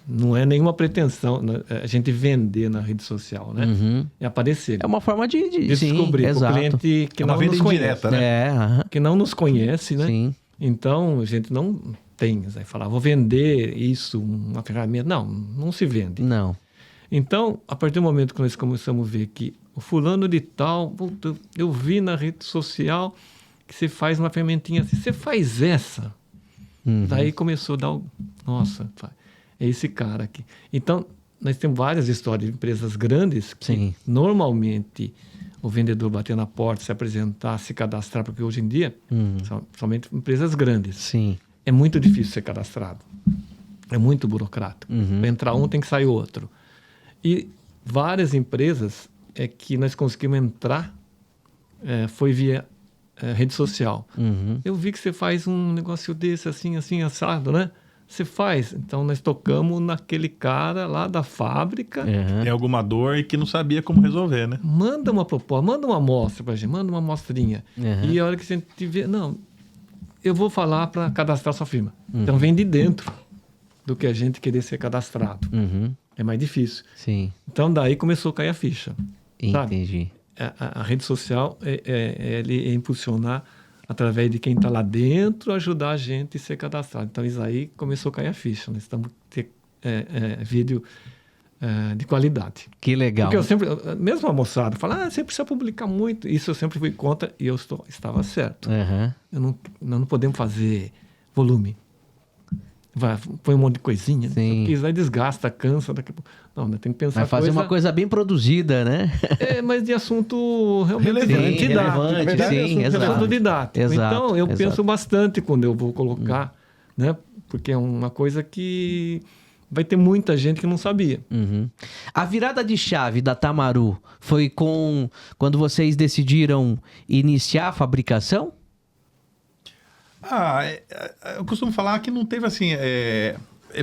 Speaker 3: não é nenhuma pretensão a gente vender na rede social, né? É aparecer.
Speaker 1: É uma forma de sim,
Speaker 3: descobrir o
Speaker 1: exato.
Speaker 3: cliente que
Speaker 2: É uma
Speaker 3: não
Speaker 2: venda
Speaker 3: nos conhece.
Speaker 2: indireta, né?
Speaker 1: aham.
Speaker 3: Que não nos conhece, né?
Speaker 1: Sim.
Speaker 3: Então, a gente não tem, vai falar, vou vender isso, uma ferramenta. Não se vende.
Speaker 1: Não.
Speaker 3: Então, a partir do momento que nós começamos a ver que o fulano de tal, puta, eu vi na rede social que você faz uma fermentinha assim, você faz essa. Daí começou a dar nossa, é esse cara aqui. Então, nós temos várias histórias de empresas grandes que
Speaker 1: Sim.
Speaker 3: normalmente o vendedor bater na porta, se apresentar, se cadastrar, porque hoje em dia, são somente empresas grandes.
Speaker 1: Sim.
Speaker 3: É muito difícil ser cadastrado. É muito burocrático. Para entrar um, tem que sair outro. E várias empresas que nós conseguimos entrar foi via rede social. Eu vi que você faz um negócio desse, assim, assado, né? Você faz. Então, nós tocamos naquele cara lá da fábrica.
Speaker 2: Tem alguma dor e que não sabia como resolver, né?
Speaker 3: Manda uma proposta, manda uma amostra pra gente, manda uma amostrinha. E a hora que a gente vê, eu vou falar para cadastrar sua firma. Então, vem de dentro do que a gente querer ser cadastrado. É mais difícil.
Speaker 1: Sim.
Speaker 3: Então, daí começou a cair a ficha. Sabe?
Speaker 1: Entendi.
Speaker 3: A rede social é impulsionar através de quem está lá dentro, ajudar a gente a ser cadastrado. Então, isso aí começou a cair a ficha. Nós estamos ter vídeo de qualidade.
Speaker 1: Que legal.
Speaker 3: Porque eu sempre, mesmo a moçada, fala, você precisa publicar muito. Isso eu sempre fui contra e eu estava certo.
Speaker 1: Aham.
Speaker 3: Nós não podemos fazer volume. Põe um monte de coisinha.
Speaker 1: Sim.
Speaker 3: Porque isso aí desgasta, cansa. Não, tem que pensar
Speaker 1: Vai fazer uma coisa bem produzida, né?
Speaker 3: mas de assunto realmente
Speaker 1: Relevante,
Speaker 3: didático.
Speaker 1: relevante,
Speaker 3: Verdade,
Speaker 1: sim,
Speaker 3: assunto
Speaker 1: exato.
Speaker 3: didático.
Speaker 1: Exato,
Speaker 3: Então, eu
Speaker 1: exato.
Speaker 3: penso bastante quando eu vou colocar, né? Porque é uma coisa que vai ter muita gente que não sabia.
Speaker 1: A virada de chave da Tamaru foi quando vocês decidiram iniciar a fabricação?
Speaker 2: Eu costumo falar que não teve assim.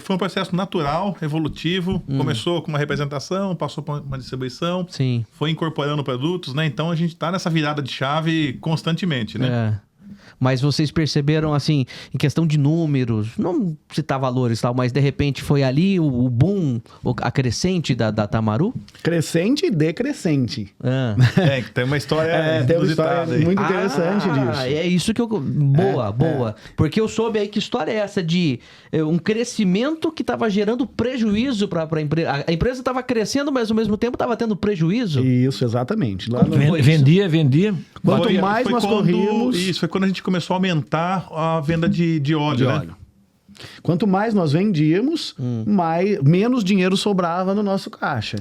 Speaker 2: Foi um processo natural, evolutivo. Começou com uma representação, passou por uma distribuição,
Speaker 1: Sim.
Speaker 2: foi incorporando produtos, né? Então a gente está nessa virada de chave constantemente, né?
Speaker 1: Mas vocês perceberam, assim, em questão de números, não citar valores e tal, mas de repente foi ali o boom, a crescente da Tamaru?
Speaker 4: Crescente e decrescente.
Speaker 2: Que tem uma história
Speaker 4: Tem uma
Speaker 2: inusitada
Speaker 4: história
Speaker 2: aí.
Speaker 4: muito interessante disso.
Speaker 1: É isso que eu... Boa. Porque eu soube aí que história é essa de um crescimento que estava gerando prejuízo para a empresa. A empresa estava crescendo, mas ao mesmo tempo estava tendo prejuízo?
Speaker 4: Isso, exatamente. Lá no...
Speaker 3: Vendia.
Speaker 4: Quanto mais nós corríamos...
Speaker 2: Isso, foi quando a gente começou a aumentar a venda de óleo, né?
Speaker 4: Quanto mais nós vendíamos, menos dinheiro sobrava no nosso caixa.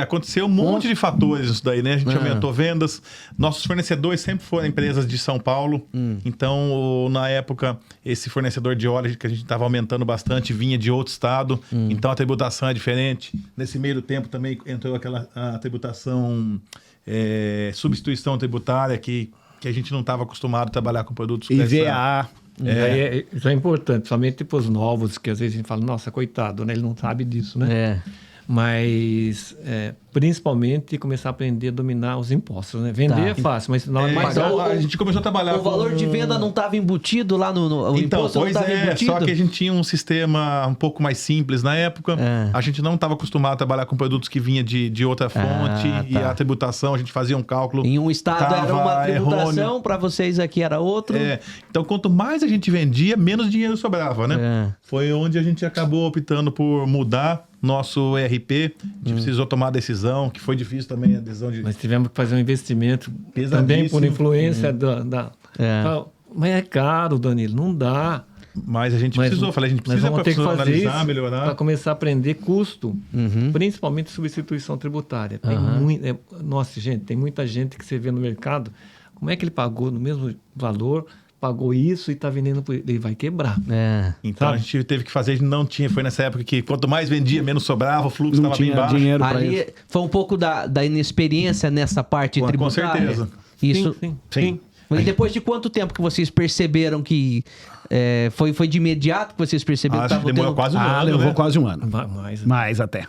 Speaker 2: Aconteceu um monte de fatores isso daí, né? A gente aumentou vendas. Nossos fornecedores sempre foram empresas de São Paulo. Então, na época, esse fornecedor de óleo que a gente estava aumentando bastante vinha de outro estado. Então, a tributação é diferente. Nesse meio do tempo também entrou a tributação, substituição tributária, que a gente não estava acostumado a trabalhar com produtos...
Speaker 4: IVA.
Speaker 3: Isso é importante, principalmente para os novos, que às vezes a gente fala, nossa, coitado, né? Ele não sabe disso, né? Mas, principalmente, começar a aprender a dominar os impostos, né? Vender é fácil, mas na hora de
Speaker 1: Mas
Speaker 3: pagar...
Speaker 2: a gente começou a trabalhar
Speaker 1: O valor de venda não estava embutido lá no
Speaker 2: Então,
Speaker 1: imposto? Não
Speaker 2: pois
Speaker 1: estava embutido?
Speaker 2: só que a gente tinha um sistema um pouco mais simples na época. A gente não estava acostumado a trabalhar com produtos que vinha de outra fonte e a tributação, a gente fazia um cálculo.
Speaker 1: Em um estado era uma tributação,
Speaker 2: errôneo.
Speaker 1: para vocês aqui era outro.
Speaker 2: Então, quanto mais a gente vendia, menos dinheiro sobrava, né? Foi onde a gente acabou optando por mudar nosso ERP. A gente precisou tomar a decisão, que foi difícil também a decisão de...
Speaker 3: Mas tivemos que fazer um investimento também por influência Mas é caro, Danilo, não dá.
Speaker 2: Mas a gente precisou, a gente precisa profissionalizar, melhorar.
Speaker 3: Para começar a aprender custo, principalmente substituição tributária. Tem nossa, gente, tem muita gente que você vê no mercado, como é que ele pagou no mesmo valor, pagou isso e está vendendo, ele vai quebrar.
Speaker 2: Então a gente teve que fazer, não tinha, foi nessa época que quanto mais vendia, menos sobrava, o fluxo estava bem baixo.
Speaker 4: Dinheiro para
Speaker 1: Ali
Speaker 4: isso.
Speaker 1: foi um pouco da inexperiência nessa parte tributária.
Speaker 2: Com certeza.
Speaker 1: Isso.
Speaker 3: Sim.
Speaker 1: E depois de quanto tempo que vocês perceberam que foi de imediato que vocês perceberam que
Speaker 2: Acho que
Speaker 1: estavam
Speaker 2: demorou
Speaker 1: tendo...
Speaker 2: quase um ano,
Speaker 4: levou
Speaker 2: né?
Speaker 4: quase um ano.
Speaker 3: Mais.
Speaker 4: Mais até.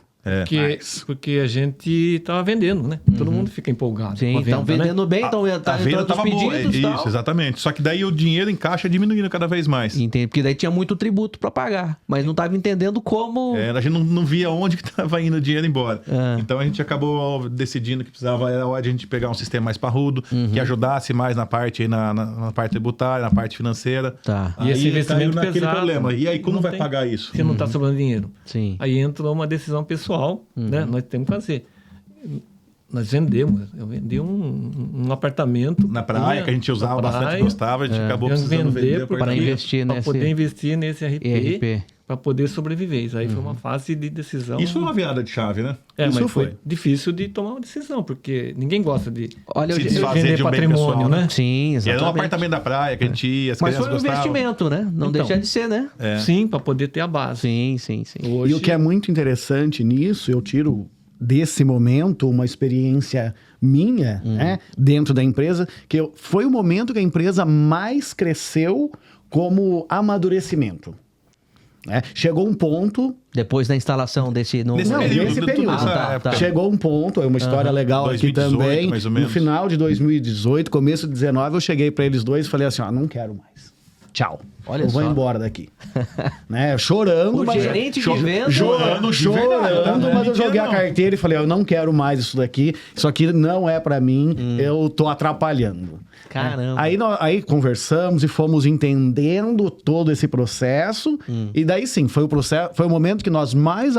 Speaker 3: Porque a gente estava vendendo, né? Todo mundo fica empolgado.
Speaker 1: Sim,
Speaker 3: com a venda,
Speaker 1: estão vendendo bem, estão
Speaker 2: A venda
Speaker 1: entrando os
Speaker 2: tava boa.
Speaker 1: pedidos e
Speaker 2: Isso,
Speaker 1: tal.
Speaker 2: exatamente. Só que daí o dinheiro em caixa diminuindo cada vez mais.
Speaker 1: Entende? Porque daí tinha muito tributo para pagar, mas não estava entendendo como...
Speaker 2: A gente não via onde que estava indo o dinheiro embora.
Speaker 1: Ah.
Speaker 2: Então a gente acabou decidindo que precisava, era hora de a gente pegar um sistema mais parrudo, que ajudasse mais na parte, na parte tributária, na parte financeira.
Speaker 1: Tá.
Speaker 3: E esse investimento
Speaker 2: caiu naquele
Speaker 3: pesado,
Speaker 2: problema. E aí, como
Speaker 3: não
Speaker 2: vai
Speaker 3: tem-
Speaker 2: pagar isso?
Speaker 3: Se não está sobrando dinheiro.
Speaker 1: Sim.
Speaker 3: Aí entra uma decisão pessoal, né? Nós temos que fazer. Nós vendemos. Eu vendi um apartamento.
Speaker 2: Na praia, que a gente usava
Speaker 3: na
Speaker 2: bastante,
Speaker 3: praia,
Speaker 2: gostava, a gente acabou
Speaker 3: tivemos que
Speaker 2: precisando
Speaker 3: vender
Speaker 2: vender
Speaker 3: por-
Speaker 1: Para investir
Speaker 3: para
Speaker 1: nesse
Speaker 3: poder investir nesse RP,
Speaker 1: ERP.
Speaker 3: para poder sobreviver. Isso aí foi uma fase de decisão.
Speaker 2: Isso foi uma virada de chave, né?
Speaker 3: Mas
Speaker 2: Isso
Speaker 3: foi difícil de tomar uma decisão, porque ninguém gosta de
Speaker 1: Olha,
Speaker 2: Se
Speaker 1: eu-
Speaker 2: desfazer
Speaker 3: vender
Speaker 2: de um bem
Speaker 3: patrimônio,
Speaker 2: pessoal,
Speaker 3: né?
Speaker 1: Sim,
Speaker 2: E
Speaker 1: exatamente.
Speaker 2: era um apartamento da praia que a gente ia, as
Speaker 1: Mas
Speaker 2: crianças
Speaker 1: foi um
Speaker 2: gostavam.
Speaker 1: investimento, né? Não
Speaker 3: Então.
Speaker 1: deixa de ser, né?
Speaker 2: É.
Speaker 3: Sim, para poder ter a base.
Speaker 1: Sim, sim, sim.
Speaker 3: Hoje,
Speaker 4: E o que é muito interessante nisso, eu tiro desse momento uma experiência minha, né, dentro da empresa, foi o momento que a empresa mais cresceu como amadurecimento. Né? Chegou um ponto...
Speaker 1: Depois da instalação desse... No...
Speaker 2: Nesse
Speaker 4: Não,
Speaker 2: período,
Speaker 4: nesse
Speaker 2: tudo
Speaker 4: período.
Speaker 2: nessa
Speaker 1: Ah, tá,
Speaker 2: época.
Speaker 1: tá.
Speaker 4: Chegou um ponto, é uma história legal
Speaker 2: 2018,
Speaker 4: aqui também.
Speaker 2: mais ou
Speaker 4: No
Speaker 2: menos.
Speaker 4: final de 2018, começo de 2019, eu cheguei para eles dois e falei assim, ó, não quero mais. Tchau.
Speaker 1: Olha
Speaker 4: eu vou
Speaker 1: só.
Speaker 4: embora daqui. Né? Chorando,
Speaker 1: O
Speaker 4: mas...
Speaker 1: gerente de venda...
Speaker 2: Chorando de verdade,
Speaker 4: Chorando,
Speaker 2: não é
Speaker 4: mas eu
Speaker 2: mentira,
Speaker 4: joguei a
Speaker 2: não.
Speaker 4: carteira e falei, eu não quero mais isso daqui. Isso aqui não é para mim, eu tô atrapalhando.
Speaker 1: Caramba.
Speaker 4: Aí conversamos e fomos entendendo todo esse processo. E daí sim, foi o momento que nós mais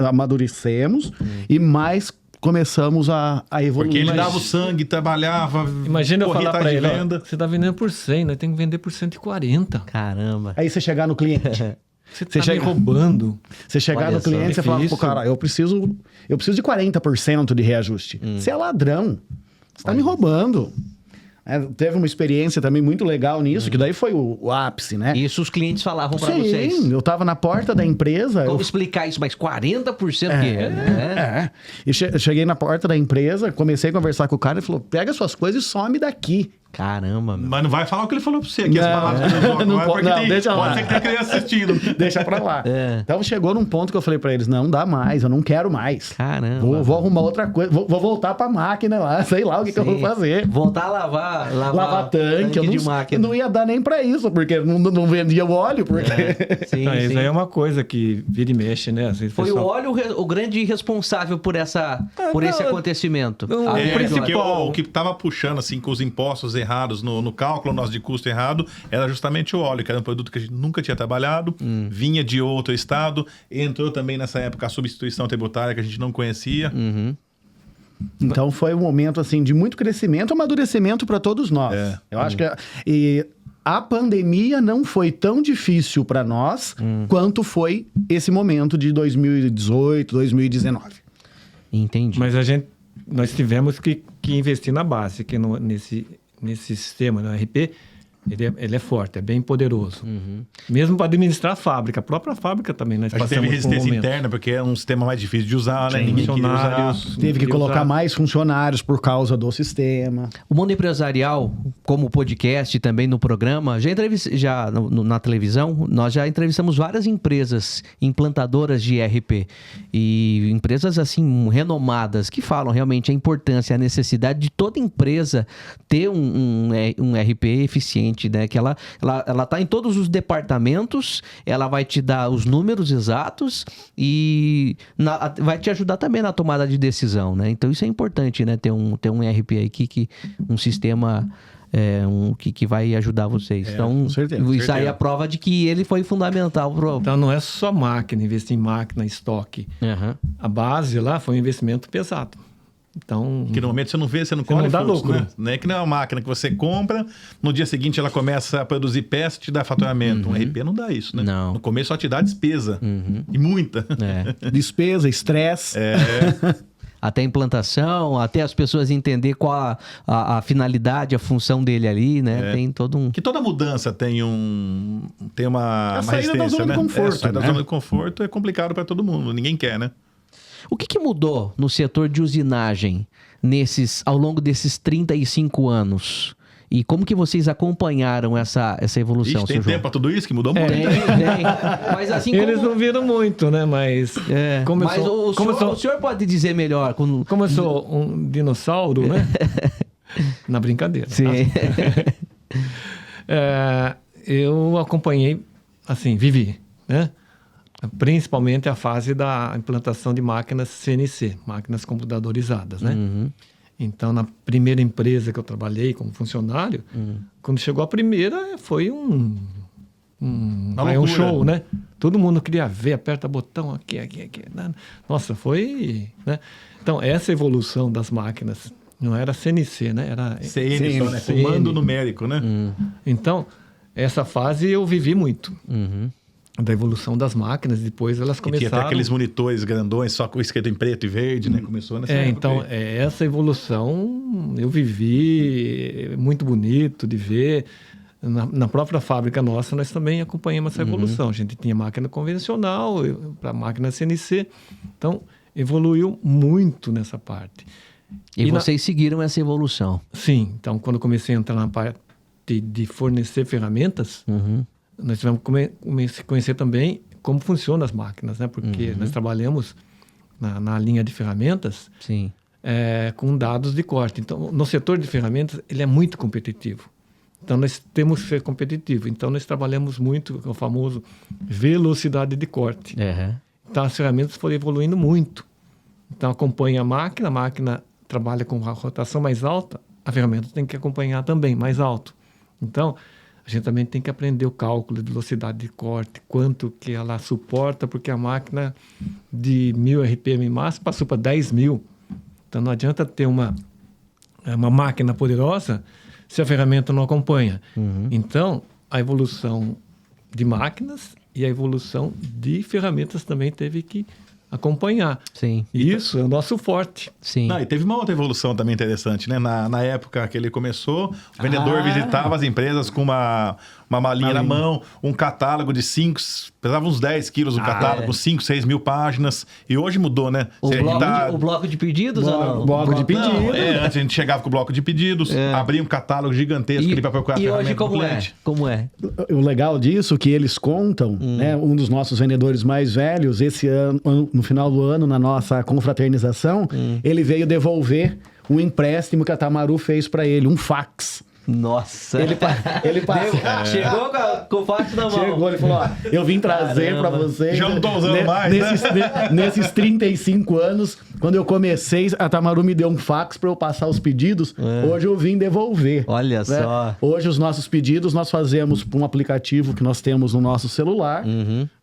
Speaker 4: amadurecemos e mais começamos a evoluir.
Speaker 2: Porque ele dava o sangue, trabalhava,
Speaker 3: imagina eu
Speaker 2: corria
Speaker 3: falar
Speaker 2: atrás
Speaker 3: para
Speaker 2: de
Speaker 3: ele, ó,
Speaker 2: venda.
Speaker 3: você está vendendo por 100, nós temos que vender por 140.
Speaker 1: Caramba.
Speaker 4: Aí você chegar no cliente.
Speaker 3: Você está
Speaker 4: chega-
Speaker 3: me roubando.
Speaker 4: Você chegar
Speaker 1: Olha
Speaker 4: no
Speaker 1: só,
Speaker 4: cliente e você falar, pô,
Speaker 3: difícil.
Speaker 4: cara, eu preciso de 40% de reajuste. Você é ladrão. Você tá me roubando. Teve uma experiência também muito legal nisso, que daí foi o ápice, né?
Speaker 1: Isso os clientes falavam para
Speaker 4: Sim,
Speaker 1: vocês.
Speaker 4: eu tava na porta da empresa.
Speaker 1: Como
Speaker 4: eu-
Speaker 1: explicar isso? Mas 40%? Né?
Speaker 4: E cheguei na porta da empresa, comecei a conversar com o cara e falou: pega suas coisas e some daqui.
Speaker 1: Caramba, meu.
Speaker 2: Mas não vai falar o que ele falou pra você aqui, as
Speaker 4: Não,
Speaker 2: palavras que ele usou
Speaker 4: não
Speaker 2: agora,
Speaker 4: pode-
Speaker 2: porque
Speaker 4: não, deixa lá.
Speaker 2: pode ser que tenha criança assistindo.
Speaker 4: Deixa pra lá.
Speaker 1: É.
Speaker 4: Então chegou num ponto que eu falei pra eles: não dá mais, eu não quero mais.
Speaker 1: Caramba.
Speaker 4: Vou arrumar outra coisa, vou voltar pra máquina lá, sei lá o que eu vou
Speaker 1: Sim.
Speaker 4: fazer.
Speaker 1: Voltar a lavar
Speaker 4: Tanque, eu
Speaker 1: de
Speaker 4: não,
Speaker 1: máquina.
Speaker 4: não ia dar nem pra isso, porque não vendia o óleo, porque...
Speaker 1: Sim,
Speaker 3: Então, isso
Speaker 1: sim.
Speaker 3: aí é uma coisa que vira e mexe, né? Às vezes
Speaker 1: Foi o
Speaker 3: pessoal-
Speaker 1: óleo o grande responsável por esse acontecimento.
Speaker 3: não,
Speaker 1: Ah,
Speaker 3: é,
Speaker 1: episódio.
Speaker 2: Porque o que estava puxando assim com os impostos errados no cálculo nosso de custo errado era justamente o óleo, que era um produto que a gente nunca tinha trabalhado, vinha de outro estado, entrou também nessa época a substituição tributária que a gente não conhecia.
Speaker 4: Então foi um momento assim de muito crescimento, amadurecimento para todos nós.
Speaker 2: É.
Speaker 4: Eu acho que e a pandemia não foi tão difícil para nós quanto foi esse momento de 2018, 2019.
Speaker 1: Entendi.
Speaker 3: Mas nós tivemos que investir na base, que nesse sistema, no RP, ele é forte, é bem poderoso. Mesmo para administrar a fábrica. A própria fábrica também, nós
Speaker 2: A gente teve
Speaker 3: passamos por um
Speaker 2: resistência
Speaker 3: momento.
Speaker 2: interna, porque é um sistema mais difícil de usar, né?
Speaker 3: Tinha
Speaker 2: Ninguém queria usar.
Speaker 3: funcionários.
Speaker 4: Teve que
Speaker 3: queria
Speaker 4: colocar
Speaker 3: usar.
Speaker 4: mais funcionários por causa do sistema.
Speaker 1: O Mundo Empresarial, como podcast também no programa, já na televisão, nós já entrevistamos várias empresas implantadoras de ERP. E empresas assim renomadas que falam realmente a importância, a necessidade de toda empresa ter um ERP eficiente, né? Que ela tá em todos os departamentos, ela vai te dar os números exatos e vai te ajudar também na tomada de decisão, né? Então isso é importante, né? Ter um ERP aqui, um sistema que vai ajudar vocês. Então,
Speaker 4: com certeza,
Speaker 1: isso aí
Speaker 2: certeza.
Speaker 1: é a prova de que ele foi fundamental pro...
Speaker 3: Então não é só máquina, investir em máquina, estoque.
Speaker 1: Aham.
Speaker 3: A base lá foi um investimento pesado. Então,
Speaker 2: Que no momento você não vê, você não
Speaker 3: Você
Speaker 2: colhe
Speaker 3: não dá
Speaker 2: frutos,
Speaker 3: lucro.
Speaker 2: né? Não é que não é uma máquina que você compra, no dia seguinte ela começa a produzir peça e te dá faturamento. Um RP não dá isso, né?
Speaker 1: Não.
Speaker 2: No começo só te dá despesa. E muita.
Speaker 1: É.
Speaker 4: Despesa, estresse.
Speaker 1: Até a implantação, até as pessoas entender qual a finalidade, a função dele ali, né? Tem todo um...
Speaker 2: Que toda mudança tem uma
Speaker 4: A saída da
Speaker 2: resistência,
Speaker 4: zona de
Speaker 2: né?
Speaker 4: conforto,
Speaker 2: Sair da
Speaker 4: né?
Speaker 2: zona de conforto é complicado para todo mundo. Ninguém quer, né?
Speaker 1: O que mudou no setor de usinagem ao longo desses 35 anos? E como que vocês acompanharam essa evolução,
Speaker 2: Ixi, tem
Speaker 1: seu João?
Speaker 2: tempo pra tudo isso que mudou muito.
Speaker 1: Tem. Mas assim
Speaker 3: Eles
Speaker 1: como...
Speaker 3: não viram muito, né? Mas como eu
Speaker 1: Mas
Speaker 3: sou-
Speaker 1: o senhor pode dizer melhor.
Speaker 3: como eu sou um dinossauro, né? Na brincadeira.
Speaker 1: Sim.
Speaker 3: Eu acompanhei, assim, vivi, né? Principalmente a fase da implantação de máquinas CNC, máquinas computadorizadas, né? Então, na primeira empresa que eu trabalhei como funcionário, quando chegou a primeira, foi um
Speaker 2: loucura.
Speaker 3: show, né? Todo mundo queria ver, aperta botão aqui. Nossa, foi... Né? Então, essa evolução das máquinas, não era CNC, né? Era
Speaker 2: CN só, né?
Speaker 3: CN.
Speaker 2: Comando numérico, né?
Speaker 3: Então, essa fase eu vivi muito. Da evolução das máquinas, depois elas
Speaker 2: E tinha
Speaker 3: começaram...
Speaker 2: até aqueles monitores grandões, só com escrito em preto e verde, né? Começou nessa época
Speaker 3: Então,
Speaker 2: aí.
Speaker 3: essa evolução eu vivi, muito bonito de ver. Na própria fábrica nossa, nós também acompanhamos essa evolução. A gente tinha máquina convencional para máquina CNC. Então, evoluiu muito nessa parte.
Speaker 1: E vocês seguiram essa evolução.
Speaker 3: Sim. Então, quando eu comecei a entrar na parte de fornecer ferramentas, nós tivemos que conhecer também como funcionam as máquinas, né? Porque nós trabalhamos na linha de ferramentas
Speaker 1: Sim.
Speaker 3: com dados de corte. Então, no setor de ferramentas, ele é muito competitivo. Então, nós temos que ser competitivo. Então, nós trabalhamos muito com o famoso velocidade de corte. Então, as ferramentas foram evoluindo muito. Então, acompanha a máquina trabalha com a rotação mais alta, a ferramenta tem que acompanhar também, mais alto. Então, a gente também tem que aprender o cálculo de velocidade de corte, quanto que ela suporta, porque a máquina de 1000 RPM máximo passou para 10.000. Então, não adianta ter uma máquina poderosa se a ferramenta não acompanha. Então, a evolução de máquinas e a evolução de ferramentas também teve que acompanhar.
Speaker 1: Sim.
Speaker 3: E isso é o nosso forte.
Speaker 1: Sim.
Speaker 2: Não, e teve uma outra evolução também interessante, né? Na época que ele começou, o vendedor visitava as empresas com uma malinha na mão, um catálogo de 5, pesava uns 10 quilos o catálogo, 5, 6 mil páginas. E hoje mudou, né?
Speaker 1: O bloco de pedidos ou não?
Speaker 4: Bloco de pedidos.
Speaker 2: Não, antes a gente chegava com o bloco de pedidos, abria um catálogo gigantesco ali para procurar a
Speaker 1: E hoje
Speaker 2: ferramenta do
Speaker 1: como é?
Speaker 2: cliente.
Speaker 1: Como é?
Speaker 4: O legal disso que eles contam, né? Um dos nossos vendedores mais velhos, esse ano, no final do ano, na nossa confraternização, ele veio devolver um empréstimo que a Tamaru fez para ele, um fax.
Speaker 1: Nossa.
Speaker 4: Ele passou.
Speaker 1: Chegou com o fax na mão.
Speaker 4: Chegou, ele falou: ó, eu vim trazer para
Speaker 1: Caramba.
Speaker 4: vocês.
Speaker 2: Já não tô usando mais,
Speaker 4: nesses 35 anos, quando eu comecei, a Tamaru me deu um fax para eu passar os pedidos. Hoje eu vim devolver.
Speaker 1: Olha só.
Speaker 4: Hoje os nossos pedidos nós fazemos por um aplicativo que nós temos no nosso celular.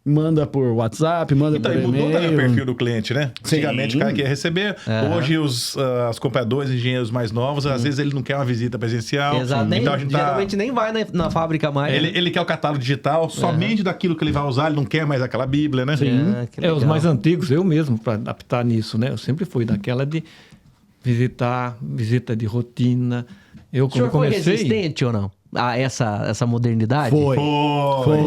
Speaker 4: Manda por WhatsApp, manda
Speaker 2: Então,
Speaker 4: por
Speaker 2: e mudou também o
Speaker 4: e-mail.
Speaker 2: perfil do cliente, né? Antigamente o cara queria receber. Hoje os compradores, engenheiros mais novos, às vezes ele não quer uma visita presencial.
Speaker 1: Exato.
Speaker 2: Então a gente
Speaker 1: Geralmente nem vai na fábrica mais.
Speaker 2: Ele quer o catálogo digital somente daquilo que ele vai usar, ele não quer mais aquela bíblia, né?
Speaker 1: Que
Speaker 3: Os
Speaker 1: legal.
Speaker 3: mais antigos, eu mesmo, para adaptar nisso, né? Eu sempre fui daquela de visita de rotina. Eu,
Speaker 1: O
Speaker 3: quando
Speaker 1: senhor foi
Speaker 3: comecei...
Speaker 1: resistente ou não? A essa modernidade?
Speaker 4: Foi.
Speaker 2: Foi.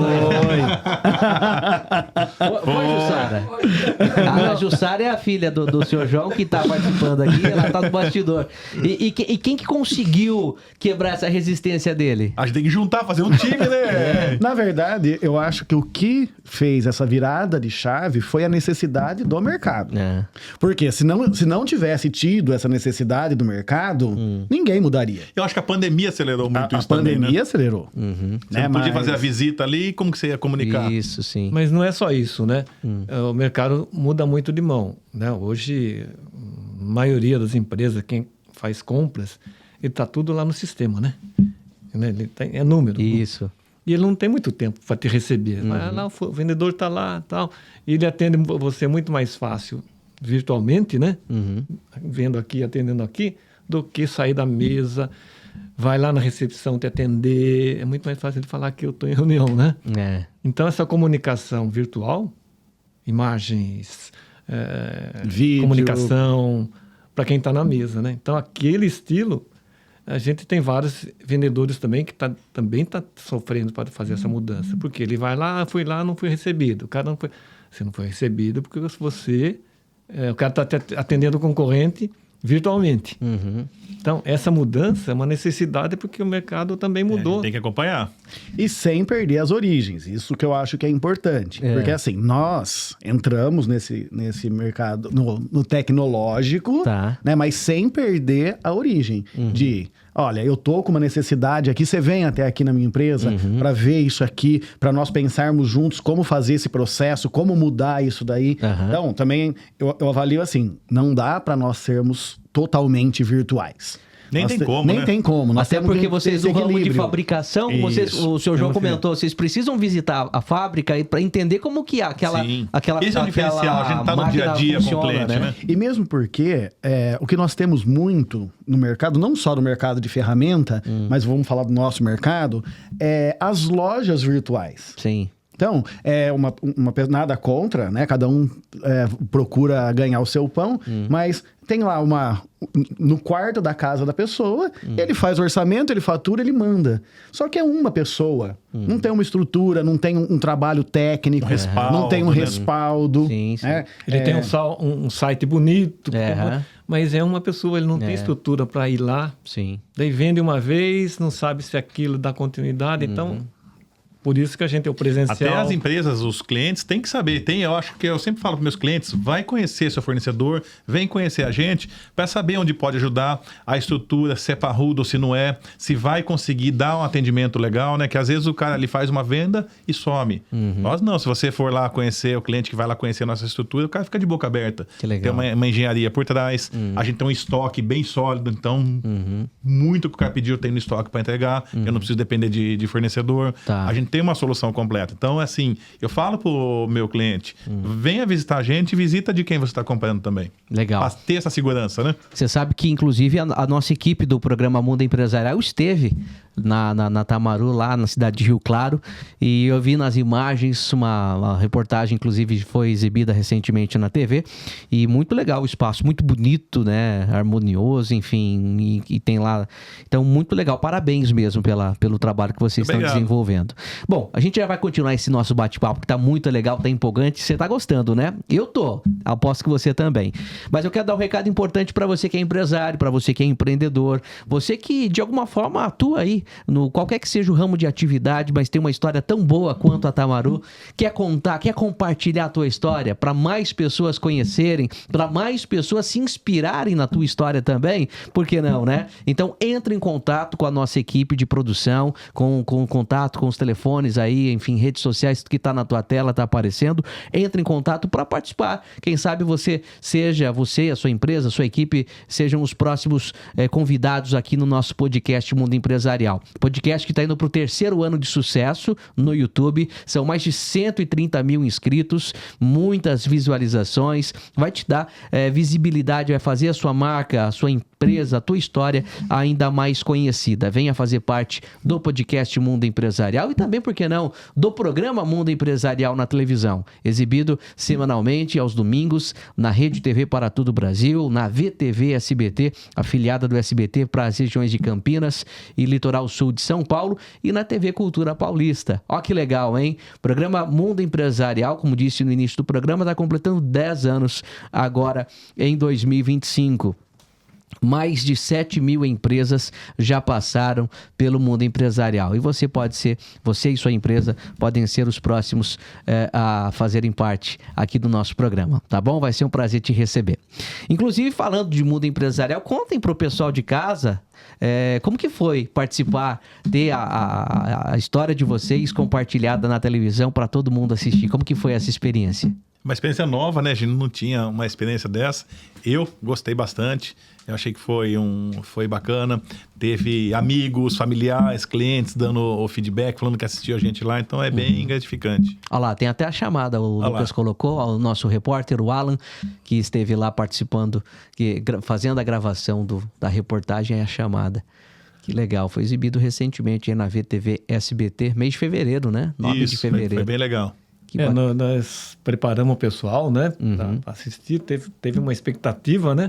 Speaker 1: Foi, Jussara? A Jussara é a filha do senhor João que tá participando aqui, ela tá no bastidor. E quem que conseguiu quebrar essa resistência dele?
Speaker 2: A gente tem que juntar, fazer um time, né?
Speaker 4: Na verdade, eu acho que o que fez essa virada de chave foi a necessidade do mercado. Porque se não tivesse tido essa necessidade do mercado, ninguém mudaria.
Speaker 2: Eu acho que a pandemia acelerou muito
Speaker 4: A
Speaker 2: isso também,
Speaker 4: pandemia
Speaker 2: né?
Speaker 4: acelerou.
Speaker 2: Você não podia fazer a visita ali, como que você ia comunicar?
Speaker 1: Isso, sim.
Speaker 3: Mas não é só isso, né? O mercado muda muito de mão, né? Hoje, a maioria das empresas, quem faz compras, ele está tudo lá no sistema, né? É número.
Speaker 1: Isso.
Speaker 3: E ele não tem muito tempo para te receber. Vai lá, o vendedor está lá, tal. E ele atende você muito mais fácil virtualmente, né? Vendo aqui, atendendo aqui, do que sair da mesa, vai lá na recepção te atender. É muito mais fácil ele falar que eu estou em reunião, né? Então, essa comunicação virtual, imagens,
Speaker 4: Vídeo.
Speaker 3: comunicação, para quem está na mesa, né? Então, aquele estilo, a gente tem vários vendedores também que também está sofrendo para fazer essa mudança. Porque ele vai lá, fui lá, não fui recebido. O cara não foi... Você não foi recebido porque você... o cara está atendendo o concorrente virtualmente.
Speaker 1: Uhum.
Speaker 3: Então, essa mudança é uma necessidade porque o mercado também
Speaker 2: A
Speaker 3: mudou.
Speaker 2: gente tem que acompanhar.
Speaker 4: E sem perder as origens. Isso que eu acho que é importante.
Speaker 1: É.
Speaker 4: Porque assim, nós entramos nesse mercado, no tecnológico,
Speaker 1: Tá.
Speaker 4: né? Mas sem perder a origem de... Olha, eu tô com uma necessidade aqui, você vem até aqui na minha empresa para ver isso aqui, para nós pensarmos juntos como fazer esse processo, como mudar isso daí.
Speaker 1: Aham.
Speaker 4: Então, também eu avalio assim, não dá para nós sermos totalmente virtuais.
Speaker 2: Nem
Speaker 4: Nós
Speaker 2: tem como,
Speaker 4: Nem
Speaker 2: né?
Speaker 4: tem como. Nós
Speaker 1: Até
Speaker 4: temos
Speaker 1: porque
Speaker 4: que
Speaker 1: vocês
Speaker 4: ter
Speaker 1: no
Speaker 4: esse
Speaker 1: ramo de
Speaker 4: equilíbrio.
Speaker 1: fabricação,
Speaker 2: Isso.
Speaker 1: o seu João
Speaker 3: Então,
Speaker 1: comentou, vocês precisam visitar a fábrica para entender como que é aquela...
Speaker 2: Sim.
Speaker 1: aquela
Speaker 2: Esse é o diferencial, a gente tá no dia a
Speaker 1: máquina
Speaker 2: dia com o
Speaker 1: funciona,
Speaker 2: cliente, né?
Speaker 4: E mesmo porque o que nós temos muito no mercado, não só no mercado de ferramenta, mas vamos falar do nosso mercado, é as lojas virtuais.
Speaker 1: Sim.
Speaker 4: Então, nada contra, né? Cada um procura ganhar o seu pão, mas tem lá no quarto da casa da pessoa, ele faz orçamento, ele fatura, ele manda. Só que é uma pessoa, não tem uma estrutura, não tem um trabalho técnico,
Speaker 2: respaldo,
Speaker 4: não tem um
Speaker 2: né?
Speaker 4: respaldo.
Speaker 1: Sim, sim.
Speaker 4: né?
Speaker 3: Ele tem um site bonito,
Speaker 1: É.
Speaker 3: mas é uma pessoa, ele não tem estrutura para ir lá.
Speaker 1: Sim.
Speaker 3: Daí vende uma vez, não sabe se aquilo dá continuidade, então... Por isso que a gente tem o presencial.
Speaker 2: Até as empresas, os clientes têm que saber. Eu acho que eu sempre falo para meus clientes, vai conhecer seu fornecedor, vem conhecer a gente, para saber onde pode ajudar, a estrutura, se é parrudo ou se não é, se vai conseguir dar um atendimento legal, né? Que às vezes o cara ali faz uma venda e some. Nós não, se você for lá conhecer, o cliente que vai lá conhecer a nossa estrutura, o cara fica de boca aberta.
Speaker 1: Que legal.
Speaker 2: Tem uma engenharia por trás, a gente tem um estoque bem sólido, então muito que o cara pediu tem no estoque para entregar, eu não preciso depender de fornecedor.
Speaker 1: Tá.
Speaker 2: A gente tem uma solução completa. Então, assim, eu falo pro meu cliente, venha visitar a gente e visita de quem você está comprando também.
Speaker 1: Legal.
Speaker 2: Para ter essa segurança, né?
Speaker 1: Você sabe que, inclusive, a nossa equipe do programa Mundo Empresarial esteve na Tamaru, lá na cidade de Rio Claro, e eu vi nas imagens uma reportagem, inclusive, foi exibida recentemente na TV, e muito legal o espaço, muito bonito, né? Harmonioso, enfim, e tem lá... Então, muito legal. Parabéns mesmo pelo trabalho que vocês estão
Speaker 2: Obrigado.
Speaker 1: desenvolvendo. Bom, a gente já vai continuar esse nosso bate-papo, que tá muito legal, tá empolgante. Você tá gostando, né? Eu tô. Aposto que você também. Mas eu quero dar um recado importante para você que é empresário, para você que é empreendedor, você que de alguma forma atua aí, no qualquer que seja o ramo de atividade, mas tem uma história tão boa quanto a Tamaru, quer contar, quer compartilhar a tua história para mais pessoas conhecerem, para mais pessoas se inspirarem na tua história também, por que não, né? Então entre em contato com a nossa equipe de produção, com contato com os telefones aí, enfim, redes sociais que tá na tua tela, tá aparecendo, entre em contato para participar. Quem sabe você, a sua empresa, a sua equipe, sejam os próximos convidados aqui no nosso podcast Mundo Empresarial. Podcast que está indo para o 3º ano de sucesso no YouTube. São mais de 130 mil inscritos, muitas visualizações. Vai te dar visibilidade, vai fazer a sua marca, a sua empresa, a tua história ainda mais conhecida. Venha fazer parte do podcast Mundo Empresarial e também, por que não, do programa Mundo Empresarial na televisão. Exibido semanalmente aos domingos na Rede TV para todo o Brasil, na VTV SBT, afiliada do SBT para as regiões de Campinas e Litoral Sul de São Paulo, e na TV Cultura Paulista. Ó que legal, hein? Programa Mundo Empresarial, como disse no início do programa, está completando 10 anos agora em 2025. Mais de 7 mil empresas já passaram pelo mundo empresarial. E você e sua empresa podem ser os próximos a fazerem parte aqui do nosso programa, tá bom? Vai ser um prazer te receber. Inclusive, falando de mundo empresarial, contem para o pessoal de casa como que foi participar, ter a história de vocês compartilhada na televisão para todo mundo assistir. Como que foi essa experiência?
Speaker 2: Uma experiência nova, né? A gente não tinha uma experiência dessa. Eu gostei bastante. Eu achei que foi bacana. Teve amigos, familiares, clientes dando o feedback, falando que assistiu a gente lá. Então é bem gratificante.
Speaker 1: Olha lá, tem até a chamada. O Lucas colocou, o nosso repórter, o Alan, que esteve lá participando, fazendo a gravação da reportagem, é a chamada. Que legal. Foi exibido recentemente aí na VTV SBT, mês de fevereiro, né? 9 de fevereiro.
Speaker 2: Foi bem legal.
Speaker 3: Nós preparamos o pessoal, né, para assistir, teve uma expectativa, né?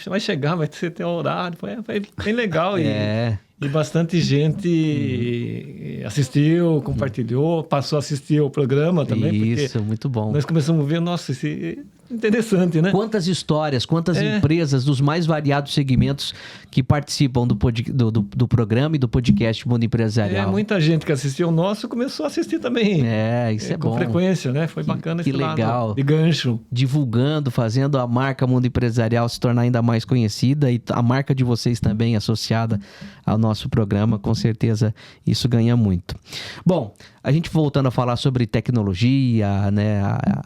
Speaker 3: Vai chegar, vai ter horário, foi bem legal. E bastante gente assistiu, compartilhou, passou a assistir o programa também.
Speaker 1: Isso, muito bom.
Speaker 3: Nós começamos a ver, nossa, interessante, né?
Speaker 1: Quantas histórias, quantas empresas dos mais variados segmentos que participam do programa e do podcast Mundo Empresarial.
Speaker 3: Muita gente que assistiu o nosso começou a assistir também.
Speaker 1: Isso é
Speaker 3: com
Speaker 1: bom.
Speaker 3: frequência, né? Foi bacana
Speaker 1: que
Speaker 3: esse lado
Speaker 1: legal.
Speaker 3: de gancho.
Speaker 1: Divulgando, fazendo a marca Mundo Empresarial se tornar ainda mais conhecida e a marca de vocês também associada ao nosso programa, com certeza isso ganha muito. Bom, a gente voltando a falar sobre tecnologia, né,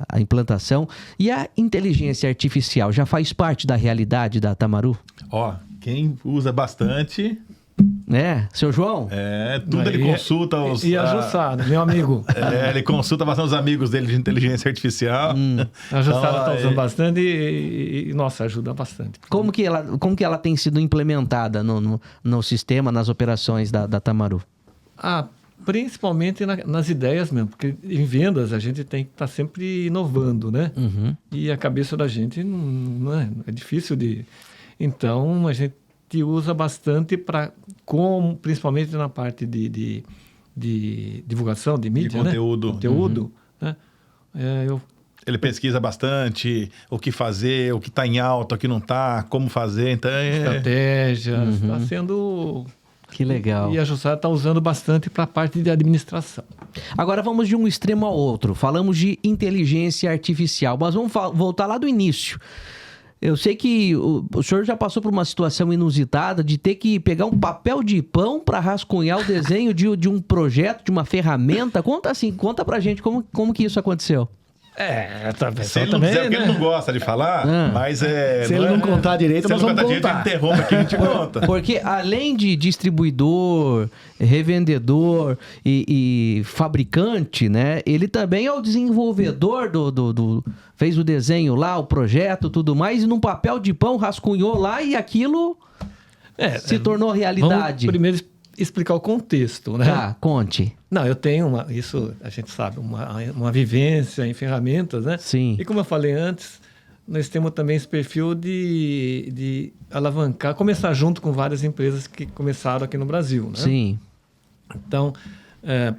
Speaker 1: a implantação e a inteligência artificial, já faz parte da realidade da Tamaru?
Speaker 2: Ó, quem usa bastante...
Speaker 1: Seu João?
Speaker 2: Tudo ele consulta os...
Speaker 3: E a Jussara, meu amigo.
Speaker 2: Ele consulta bastante os amigos dele de inteligência artificial.
Speaker 3: A Jussara está usando bastante e, nossa, ajuda bastante.
Speaker 1: Como que ela tem sido implementada no sistema, nas operações da Tamaru?
Speaker 3: Principalmente nas ideias mesmo, porque em vendas a gente tem que estar sempre inovando, né?
Speaker 1: Uhum.
Speaker 3: E a cabeça da gente não é difícil de... Então, a gente usa bastante principalmente na parte de divulgação, de mídia,
Speaker 2: de conteúdo.
Speaker 3: Né? Conteúdo, né?
Speaker 2: Ele pesquisa bastante o que fazer, o que está em alta, o que não está, como fazer. Então,
Speaker 3: estratégias, está sendo...
Speaker 1: Que legal.
Speaker 3: E a Jussara está usando bastante para a parte de administração.
Speaker 1: Agora vamos de um extremo ao outro. Falamos de inteligência artificial, mas vamos voltar lá do início. Eu sei que o senhor já passou por uma situação inusitada de ter que pegar um papel de pão para rascunhar o desenho de um projeto, de uma ferramenta. Conta pra gente como que isso aconteceu.
Speaker 2: Se ele não quiser, porque ele não gosta de falar, mas
Speaker 4: se ele não contar direito, nós vamos contar.
Speaker 2: Ele interrompe aqui, a gente conta.
Speaker 1: Porque além de distribuidor, revendedor e fabricante, né? Ele também é o desenvolvedor fez o desenho lá, o projeto, tudo mais, e num papel de pão rascunhou lá e aquilo se tornou realidade.
Speaker 3: Vamos primeiro explicar o contexto, né?
Speaker 1: Conte.
Speaker 3: Não, eu tenho isso a gente sabe, uma vivência em ferramentas, né?
Speaker 1: Sim.
Speaker 3: E como eu falei antes, nós temos também esse perfil de alavancar, começar junto com várias empresas que começaram aqui no Brasil, né?
Speaker 1: Sim.
Speaker 3: Então,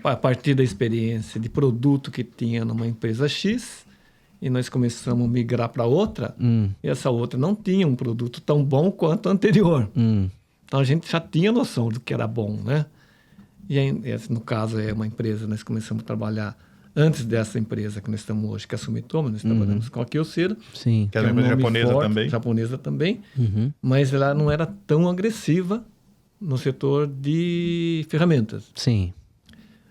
Speaker 3: a partir da experiência de produto que tinha numa empresa X, e nós começamos a migrar para outra, e essa outra não tinha um produto tão bom quanto o anterior. Então, a gente já tinha noção do que era bom, né? E aí, no caso, é uma empresa, nós começamos a trabalhar antes dessa empresa que nós estamos hoje, que é a Sumitomo, nós trabalhamos com a Kyocera.
Speaker 1: Sim.
Speaker 2: Que é uma empresa
Speaker 3: japonesa também. Mas ela não era tão agressiva no setor de ferramentas.
Speaker 1: Sim.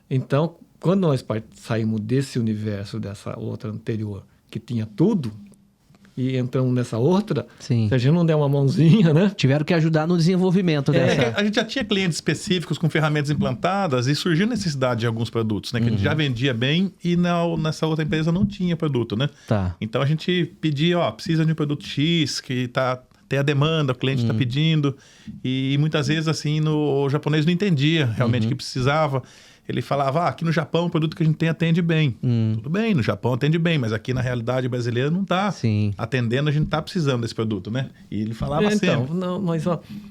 Speaker 3: Então, quando nós saímos desse universo, dessa outra anterior, que tinha tudo, e entramos nessa outra,
Speaker 1: Sim.
Speaker 3: se a gente não der uma mãozinha, né?
Speaker 1: Tiveram que ajudar no desenvolvimento dessa...
Speaker 2: A gente já tinha clientes específicos com ferramentas implantadas e surgiu necessidade de alguns produtos, né? Que a gente já vendia bem e nessa outra empresa não tinha produto, né?
Speaker 1: Tá.
Speaker 2: Então a gente pedia, precisa de um produto X que tem a demanda, o cliente está pedindo. E muitas vezes, assim, o japonês não entendia realmente o que precisava. Ele falava, aqui no Japão o produto que a gente tem atende bem. Tudo bem, no Japão atende bem, mas aqui na realidade brasileira não está atendendo, a gente está precisando desse produto, né? E ele falava sempre.
Speaker 3: Então, não, mas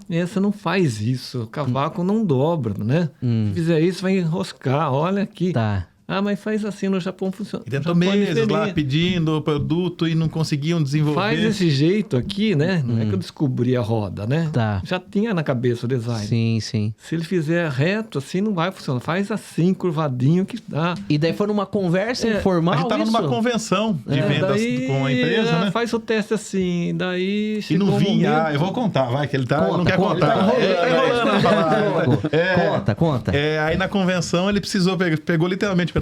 Speaker 3: essa não faz isso, o cavaco não dobra, né? Se fizer isso vai enroscar, olha aqui.
Speaker 1: Tá.
Speaker 3: Mas faz assim, no Japão funciona.
Speaker 2: E tentou meses lá pedindo o produto e não conseguiam desenvolver.
Speaker 3: Faz desse jeito aqui, né? Não é que eu descobri a roda, né?
Speaker 1: Tá.
Speaker 3: Já tinha na cabeça o design.
Speaker 1: Sim, sim.
Speaker 3: Se ele fizer reto, assim, não vai funcionar. Faz assim, curvadinho, que dá.
Speaker 1: E daí foi numa conversa informal.
Speaker 2: A gente estava numa convenção de vendas com a empresa, né?
Speaker 3: Faz o teste assim, daí
Speaker 2: e não vinha. Eu vou contar, vai, que ele não quer contar.
Speaker 1: Conta.
Speaker 2: Aí na convenção ele pegou literalmente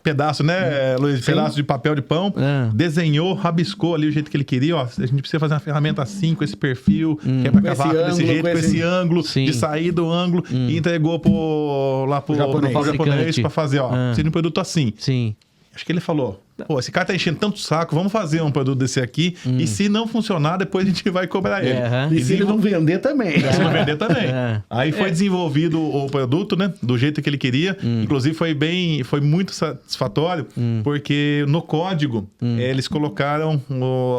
Speaker 2: pedaço, né, Luiz? Pedaço de papel de pão, desenhou, rabiscou ali o jeito que ele queria. A gente precisa fazer uma ferramenta assim, com esse perfil, que é pra cavaco desse jeito, com esse ângulo, de sair do ângulo, e entregou pro japonês pra fazer, precisa de um produto assim.
Speaker 1: Sim.
Speaker 2: Acho que ele falou, esse cara tá enchendo tanto saco, vamos fazer um produto desse aqui, e se não funcionar, depois a gente vai cobrar ele.
Speaker 4: E se ele não vender também.
Speaker 2: Se não vender também. Aí foi desenvolvido o produto, né, do jeito que ele queria. Inclusive foi muito satisfatório, porque no código eles colocaram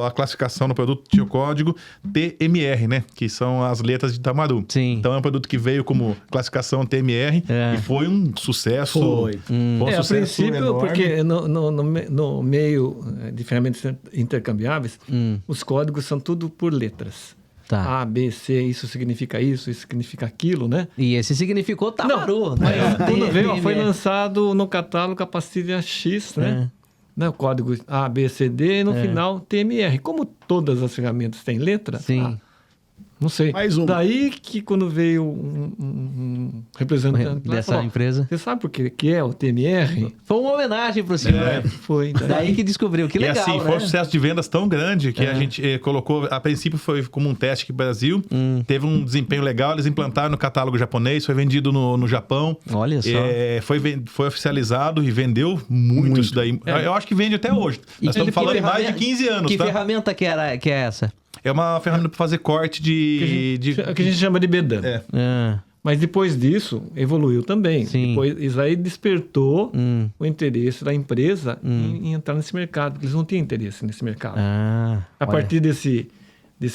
Speaker 2: a classificação no produto, tinha o código TMR, né, que são as letras de Tamaru.
Speaker 1: Sim.
Speaker 2: Então é um produto que veio como classificação TMR e foi um sucesso.
Speaker 4: Foi.
Speaker 2: Um
Speaker 3: a
Speaker 2: sucesso
Speaker 3: princípio,
Speaker 2: enorme.
Speaker 3: porque no no meio de ferramentas intercambiáveis, os códigos são tudo por letras.
Speaker 1: Tá.
Speaker 3: A, B, C, isso significa isso significa aquilo, né?
Speaker 1: E esse significou Tamaru,
Speaker 3: Mas
Speaker 1: né?
Speaker 3: quando veio,
Speaker 1: TMR.
Speaker 3: foi lançado no catálogo a pastilha X, né? O código A, B, C, D e no final TMR. Como todas as ferramentas têm letra,
Speaker 1: Sim.
Speaker 3: não sei.
Speaker 4: Mais uma.
Speaker 3: Daí que quando veio um representante lá,
Speaker 1: Dessa
Speaker 3: falou,
Speaker 1: empresa.
Speaker 3: você sabe por que é o TMR?
Speaker 1: Foi uma homenagem pro senhor.
Speaker 3: Foi.
Speaker 1: Daí que descobriu. Que legal,
Speaker 2: e assim,
Speaker 1: né?
Speaker 2: foi um sucesso de vendas tão grande que a gente colocou, a princípio foi como um teste aqui no Brasil, teve um desempenho legal, eles implantaram no catálogo japonês, foi vendido no Japão.
Speaker 1: Olha só.
Speaker 2: Foi oficializado e vendeu muito isso daí. Eu acho que vende até hoje. Nós estamos falando em mais de 15 anos,
Speaker 1: Que
Speaker 2: tá?
Speaker 1: ferramenta que é essa?
Speaker 2: É uma ferramenta para fazer corte de...
Speaker 3: Que a gente chama de BEDAM.
Speaker 1: Ah,
Speaker 3: Mas depois disso, evoluiu também.
Speaker 1: Sim.
Speaker 3: Depois, isso aí despertou o interesse da empresa em entrar nesse mercado. Eles não tinham interesse nesse mercado. A
Speaker 1: olha.
Speaker 3: partir desse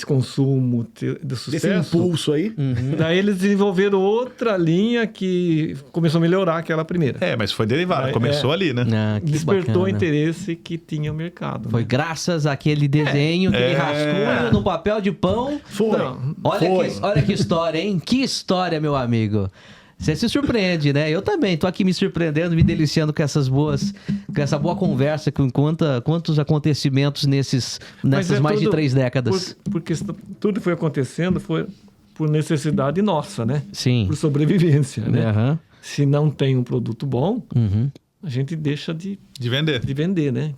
Speaker 3: consumo, do
Speaker 4: Desse
Speaker 3: sucesso,
Speaker 4: impulso aí.
Speaker 3: daí eles desenvolveram outra linha que começou a melhorar aquela primeira.
Speaker 2: mas foi derivado,
Speaker 3: É,
Speaker 2: começou ali, né?
Speaker 1: Ah, que
Speaker 3: Despertou o
Speaker 1: bacana.
Speaker 3: interesse que tinha o mercado.
Speaker 1: Foi
Speaker 3: né?
Speaker 1: graças àquele desenho, aquele rascunho no papel de pão.
Speaker 4: Foi.
Speaker 3: Não,
Speaker 1: Olha que história, hein? Que história, meu amigo. Você se surpreende, né? Eu também tô aqui me surpreendendo, me deliciando com essa boa conversa, com quantos acontecimentos nessas
Speaker 3: Mas
Speaker 1: mais de
Speaker 3: tudo
Speaker 1: 3 décadas.
Speaker 3: Porque tudo foi acontecendo foi por necessidade nossa, né?
Speaker 1: Sim.
Speaker 3: Por sobrevivência, né?
Speaker 1: Aham.
Speaker 3: Se não tem um produto bom,
Speaker 1: Uhum.
Speaker 3: a gente deixa de
Speaker 2: De vender.
Speaker 3: vender, né?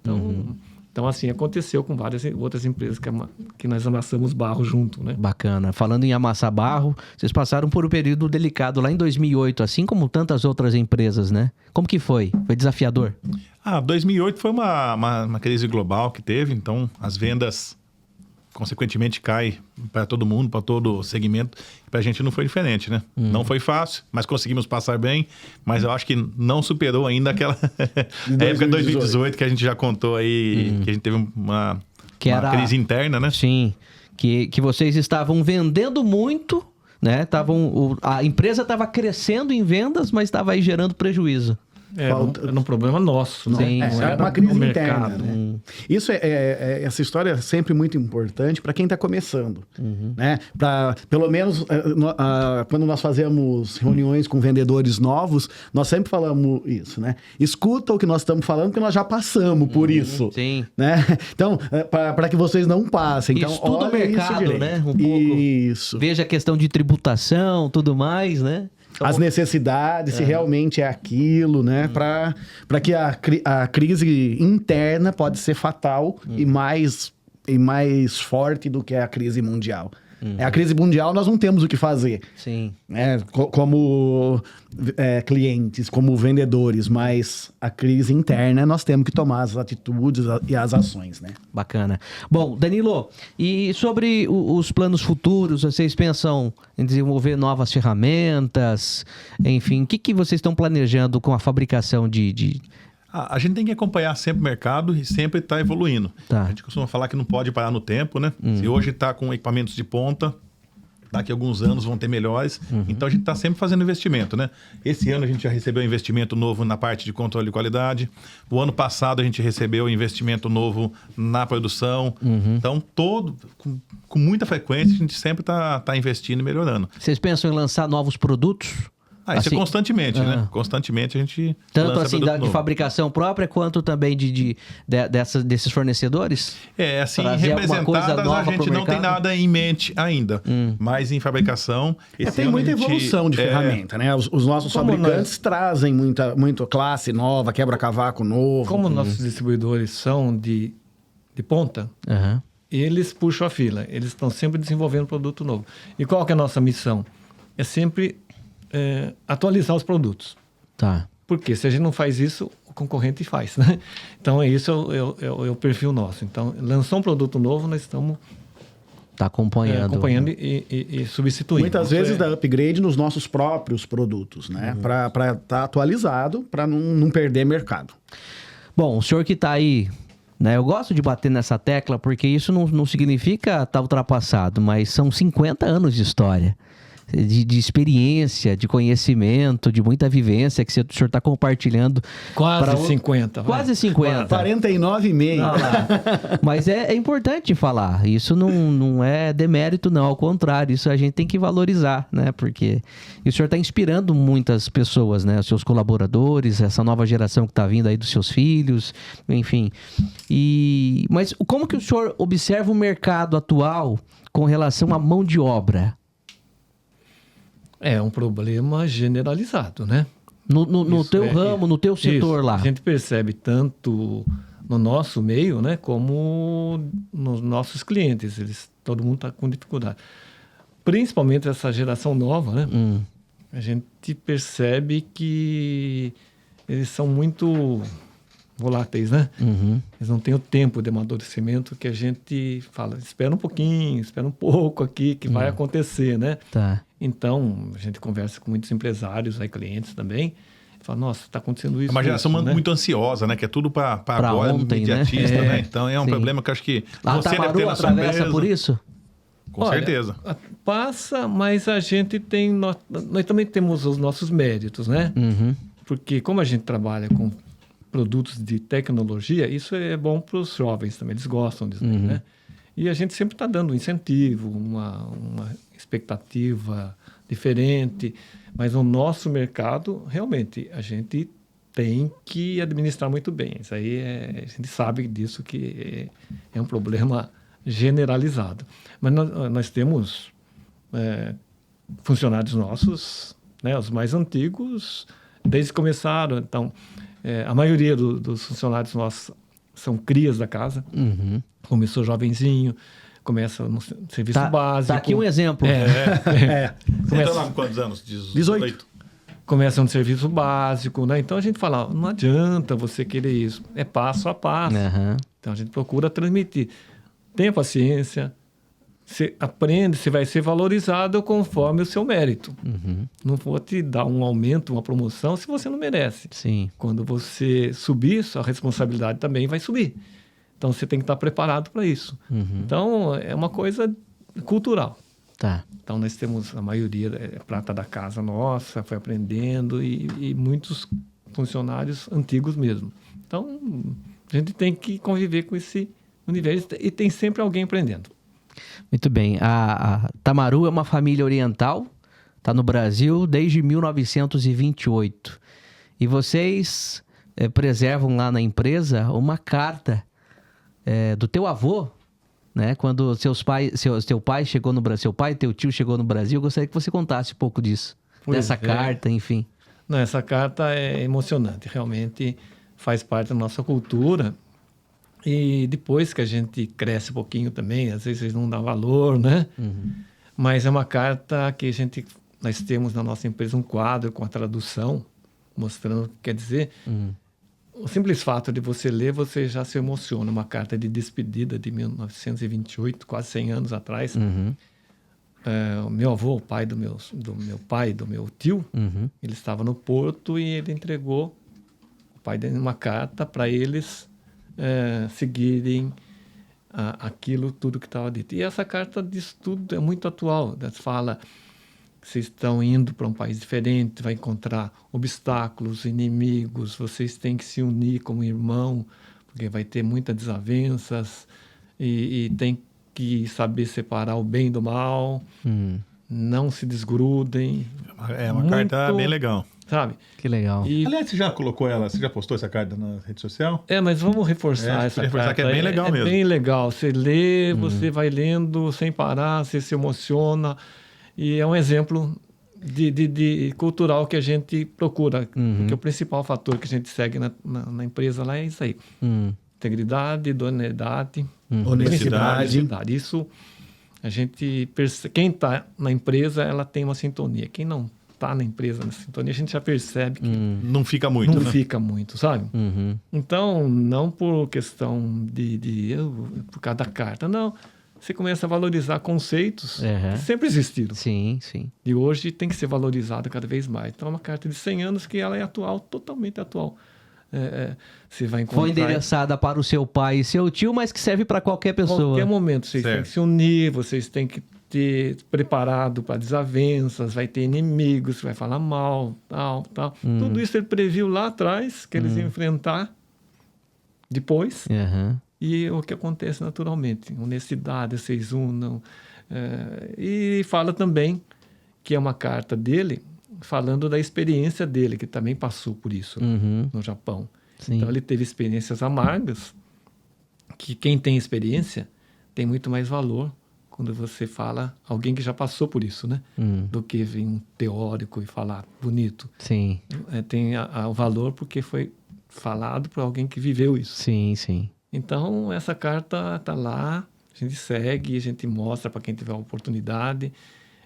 Speaker 3: Então, assim, aconteceu com várias outras empresas que nós amassamos barro junto, né?
Speaker 1: Bacana. Falando em amassar barro, vocês passaram por um período delicado lá em 2008, assim como tantas outras empresas, né? Como que foi? Foi desafiador?
Speaker 2: 2008 foi uma crise global que teve, então as vendas consequentemente caem para todo mundo, para todo segmento. Para a gente não foi diferente, né? Não foi fácil, mas conseguimos passar bem. Mas eu acho que não superou ainda aquela época de 2018 que a gente já contou aí, que a gente teve uma crise interna, né?
Speaker 1: Sim. Que vocês estavam vendendo muito, né? A empresa estava crescendo em vendas, mas estava aí gerando prejuízo.
Speaker 3: Era um problema nosso, né?
Speaker 1: Sim,
Speaker 3: Não
Speaker 4: É
Speaker 3: era
Speaker 4: uma crise
Speaker 3: no
Speaker 4: interna,
Speaker 3: mercado.
Speaker 4: né? Isso essa história é sempre muito importante para quem está começando, né? Pelo menos quando nós fazemos reuniões com vendedores novos, nós sempre falamos isso, né? Escuta o que nós estamos falando, porque nós já passamos por isso,
Speaker 1: Sim.
Speaker 4: né? Então, para que vocês não passem, então
Speaker 1: Estuda o
Speaker 4: olha isso
Speaker 1: mercado,
Speaker 4: direito.
Speaker 1: né? Um pouco.
Speaker 4: Isso.
Speaker 1: Veja a questão de tributação, tudo mais, né? Então,
Speaker 4: As necessidades, se realmente é aquilo, né? Para que a crise interna pode ser fatal e mais forte do que a crise mundial. A crise mundial nós não temos o que fazer,
Speaker 1: sim.
Speaker 4: né? Como clientes, como vendedores, mas a crise interna nós temos que tomar as atitudes e as ações, né?
Speaker 1: Bacana. Bom, Danilo, e sobre os planos futuros, vocês pensam em desenvolver novas ferramentas? Enfim, o que vocês estão planejando com a fabricação de...
Speaker 2: A gente tem que acompanhar sempre o mercado e sempre estar evoluindo.
Speaker 1: Tá.
Speaker 2: A gente costuma falar que não pode parar no tempo, né? Se hoje está com equipamentos de ponta, daqui a alguns anos vão ter melhores. Então a gente está sempre fazendo investimento, né? Esse ano a gente já recebeu investimento novo na parte de controle de qualidade. O ano passado a gente recebeu investimento novo na produção. Então, com muita frequência, a gente sempre está investindo e melhorando.
Speaker 1: Vocês pensam em lançar novos produtos?
Speaker 2: Isso
Speaker 1: Assim,
Speaker 2: é constantemente, né? Constantemente a gente
Speaker 1: tanto
Speaker 2: lança
Speaker 1: assim
Speaker 2: produto
Speaker 1: de
Speaker 2: novo.
Speaker 1: fabricação própria, quanto também desses fornecedores?
Speaker 2: Assim,
Speaker 1: Trazer alguma coisa
Speaker 2: representadas a
Speaker 1: nova
Speaker 2: gente
Speaker 1: pro
Speaker 2: não tem
Speaker 1: mercado?
Speaker 2: nada em mente ainda. Mas em fabricação... esse
Speaker 4: Tem
Speaker 2: ano
Speaker 4: muita
Speaker 2: a gente,
Speaker 4: evolução de ferramenta, né? Os nossos
Speaker 3: Como
Speaker 4: fabricantes trazem muita classe nova, quebra-cavaco novo.
Speaker 3: Como nossos distribuidores são de ponta,
Speaker 1: Aham.
Speaker 3: eles puxam a fila. Eles estão sempre desenvolvendo produto novo. E qual que é a nossa missão? É sempre atualizar os produtos.
Speaker 1: Tá.
Speaker 3: Porque se a gente não faz isso, o concorrente faz, né? Então, isso é o perfil nosso. Então, lançou um produto novo, nós estamos
Speaker 1: Tá acompanhando.
Speaker 3: e substituindo.
Speaker 4: Muitas
Speaker 3: Isso
Speaker 4: vezes dá upgrade nos nossos próprios produtos, né? Para estar atualizado, para não perder mercado.
Speaker 1: Bom, o senhor que tá aí, né? Eu gosto de bater nessa tecla porque isso não significa estar ultrapassado, mas são 50 anos de história. de experiência, de conhecimento, de muita vivência que o senhor está compartilhando.
Speaker 3: Quase 50. vai.
Speaker 1: Quase 50.
Speaker 4: 49,5.
Speaker 1: Olha lá. Mas é importante falar. Isso não é demérito, não. Ao contrário, isso a gente tem que valorizar, né? Porque o senhor está inspirando muitas pessoas, né? Os seus colaboradores, essa nova geração que está vindo aí dos seus filhos, enfim. Mas como que o senhor observa o mercado atual com relação à mão de obra?
Speaker 3: É um problema generalizado, né?
Speaker 1: No teu ramo, no teu setor lá.
Speaker 3: A gente percebe tanto no nosso meio, né, como nos nossos clientes. Todo mundo está com dificuldade. Principalmente essa geração nova, né? A gente percebe que eles são muito voláteis, né? Eles não têm o tempo de amadurecimento que a gente fala, espera um pouquinho, espera um pouco aqui, que vai acontecer, né?
Speaker 1: Tá.
Speaker 3: Então, a gente conversa com muitos empresários, aí clientes também, e fala, nossa, está acontecendo isso.
Speaker 2: É uma geração
Speaker 3: isso, né?
Speaker 2: muito ansiosa, né? Que é tudo para agora,
Speaker 1: ontem,
Speaker 2: imediatista,
Speaker 1: né?
Speaker 2: né? Então é um
Speaker 1: Sim.
Speaker 2: problema que eu acho que
Speaker 1: A
Speaker 2: você deve ter
Speaker 1: Tamaru
Speaker 2: na sua
Speaker 1: atravessa
Speaker 2: empresa.
Speaker 1: por isso?
Speaker 2: Com
Speaker 3: Olha,
Speaker 2: certeza.
Speaker 3: Passa, mas a gente tem... Nós também temos os nossos méritos, né? Porque como a gente trabalha com produtos de tecnologia, isso é bom para os jovens também, eles gostam disso, né? E a gente sempre está dando um incentivo, uma expectativa diferente, mas no nosso mercado, realmente, a gente tem que administrar muito bem. Isso aí, a gente sabe disso que é um problema generalizado. Mas nós temos funcionários nossos, né, os mais antigos, desde que começaram. Então, a maioria dos funcionários nossos são crias da casa. Começou jovenzinho, começa no serviço básico.
Speaker 1: Tá aqui um exemplo.
Speaker 2: Você está lá com quantos anos?
Speaker 4: 18.
Speaker 3: Começa no serviço básico, né? Então a gente fala, não adianta você querer isso, é passo a passo. Então a gente procura transmitir. Tenha paciência, você aprende, você vai ser valorizado conforme o seu mérito. Não vou te dar um aumento, uma promoção, se você não merece.
Speaker 1: Sim.
Speaker 3: Quando você subir, sua responsabilidade também vai subir. Então você tem que estar preparado para isso. Então é uma coisa cultural.
Speaker 1: Tá.
Speaker 3: Então nós temos a maioria prata da casa nossa, foi aprendendo e muitos funcionários antigos mesmo. Então a gente tem que conviver com esse universo e tem sempre alguém aprendendo.
Speaker 1: Muito bem. A Tamaru é uma família oriental, está no Brasil desde 1928. E vocês preservam lá na empresa uma carta do teu avô, né? Quando teu pai chegou no Brasil, seu pai e teu tio chegou no Brasil, eu gostaria que você contasse um pouco disso. Dessa carta, enfim.
Speaker 3: Não, essa carta é emocionante, realmente faz parte da nossa cultura. E depois que a gente cresce um pouquinho também, às vezes não dá valor, né? Mas é uma carta que nós temos na nossa empresa um quadro com a tradução, mostrando o que quer dizer. O simples fato de você ler, você já se emociona. Uma carta de despedida de 1928, quase 100 anos atrás. O meu avô, o pai do meu pai, do meu tio, ele estava no Porto e ele entregou o pai dele uma carta para eles seguirem aquilo tudo que estava dito. E essa carta diz tudo, é muito atual. Fala que vocês estão indo para um país diferente, vai encontrar obstáculos, inimigos, vocês têm que se unir como irmão, porque vai ter muitas desavenças e tem que saber separar o bem do mal, não se desgrudem.
Speaker 2: É uma carta bem legal.
Speaker 3: Sabe?
Speaker 1: Que legal.
Speaker 2: Aliás, você já colocou ela, você já postou essa carta na rede social?
Speaker 3: Mas vamos reforçar essa
Speaker 2: reforçar
Speaker 3: carta.
Speaker 2: que é bem legal mesmo.
Speaker 3: É bem legal. Você lê, você vai lendo sem parar, você se emociona. E é um exemplo de cultural que a gente procura. Porque o principal fator que a gente segue na empresa lá é isso aí. Integridade, idoneidade, honestidade. Isso, a gente quem está na empresa, ela tem uma sintonia. Quem não está na empresa, na sintonia, a gente já percebe que
Speaker 2: não fica muito,
Speaker 3: não
Speaker 2: né?
Speaker 3: fica muito, sabe? Então, não por questão por causa da carta, não. Você começa a valorizar conceitos que sempre existiram.
Speaker 1: Sim, sim.
Speaker 3: E hoje tem que ser valorizado cada vez mais. Então, é uma carta de 100 anos que ela é atual, totalmente atual. Você vai encontrar...
Speaker 1: Foi endereçada para o seu pai e seu tio, mas que serve para qualquer pessoa.
Speaker 3: Em qualquer momento, vocês têm que se unir, vocês têm que ter preparado para desavenças, vai ter inimigos, vai falar mal, tal. Tudo isso ele previu lá atrás, que eles iam enfrentar depois.
Speaker 1: Aham.
Speaker 3: E o que acontece naturalmente, honestidade, vocês unam. E fala também que é uma carta dele, falando da experiência dele, que também passou por isso no Japão.
Speaker 1: Sim.
Speaker 3: Então ele teve experiências amargas, que quem tem experiência tem muito mais valor quando você fala alguém que já passou por isso, né? Do que vir um teórico e falar bonito.
Speaker 1: Sim.
Speaker 3: Tem o valor porque foi falado por alguém que viveu isso.
Speaker 1: Sim, sim.
Speaker 3: Então, essa carta está lá, a gente segue, a gente mostra para quem tiver a oportunidade.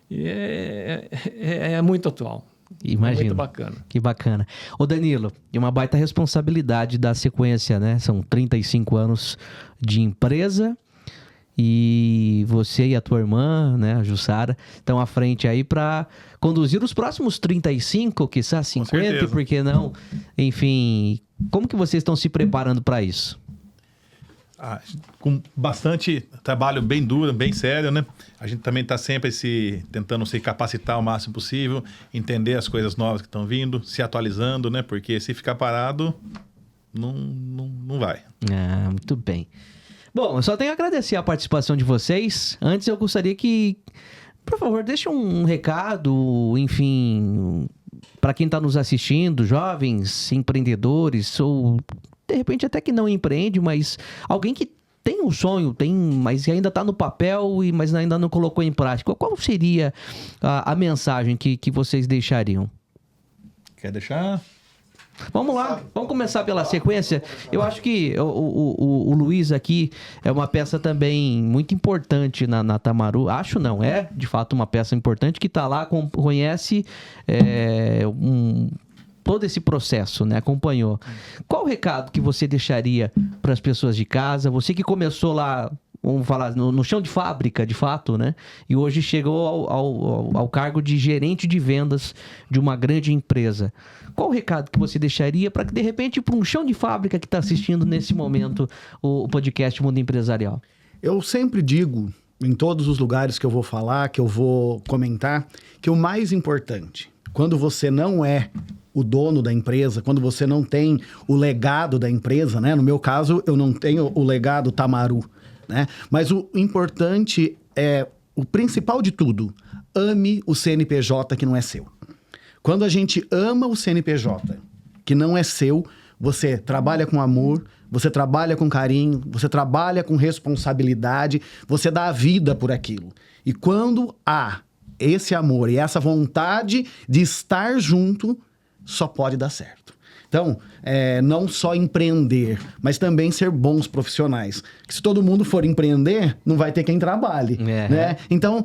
Speaker 3: E é muito atual.
Speaker 1: Imagino.
Speaker 3: Muito bacana.
Speaker 1: Que bacana. Ô Danilo, e uma baita responsabilidade da sequência, né? São 35 anos de empresa e você e a tua irmã, né, a Jussara, estão à frente aí para conduzir os próximos 35, quiçá 50,
Speaker 2: certeza.
Speaker 1: por que não? Enfim, como que vocês estão se preparando para isso?
Speaker 2: Com bastante trabalho bem duro, bem sério, né? A gente também está sempre tentando se capacitar o máximo possível, entender as coisas novas que estão vindo, se atualizando, né? Porque se ficar parado, não vai.
Speaker 1: Ah, muito bem. Bom, eu só tenho a agradecer a participação de vocês. Antes eu gostaria que, por favor, deixe um recado, enfim, para quem está nos assistindo, jovens, empreendedores ou de repente até que não empreende, mas alguém que tem um sonho, mas ainda está no papel, mas ainda não colocou em prática. Qual seria a mensagem que vocês deixariam?
Speaker 2: Quer deixar?
Speaker 1: Vamos lá, vamos começar pela sequência. Eu acho que o Luiz aqui é uma peça também muito importante na Tamaru. Acho não, é de fato uma peça importante que está lá, conhece todo esse processo, né? Acompanhou. Qual o recado que você deixaria para as pessoas de casa? Você que começou lá, vamos falar, no chão de fábrica, de fato, né? E hoje chegou ao cargo de gerente de vendas de uma grande empresa. Qual o recado que você deixaria para que, de repente, para um chão de fábrica que está assistindo nesse momento o podcast Mundo Empresarial?
Speaker 4: Eu sempre digo, em todos os lugares que eu vou falar, que eu vou comentar, que o mais importante, quando você não é o dono da empresa, quando você não tem o legado da empresa, né? No meu caso, eu não tenho o legado Tamaru, né? Mas o importante é, o principal de tudo, ame o CNPJ que não é seu. Quando a gente ama o CNPJ que não é seu, você trabalha com amor, você trabalha com carinho, você trabalha com responsabilidade, você dá a vida por aquilo. E quando há esse amor e essa vontade de estar junto, só pode dar certo. Então, não só empreender, mas também ser bons profissionais. Se todo mundo for empreender, não vai ter quem trabalhe, né? Então,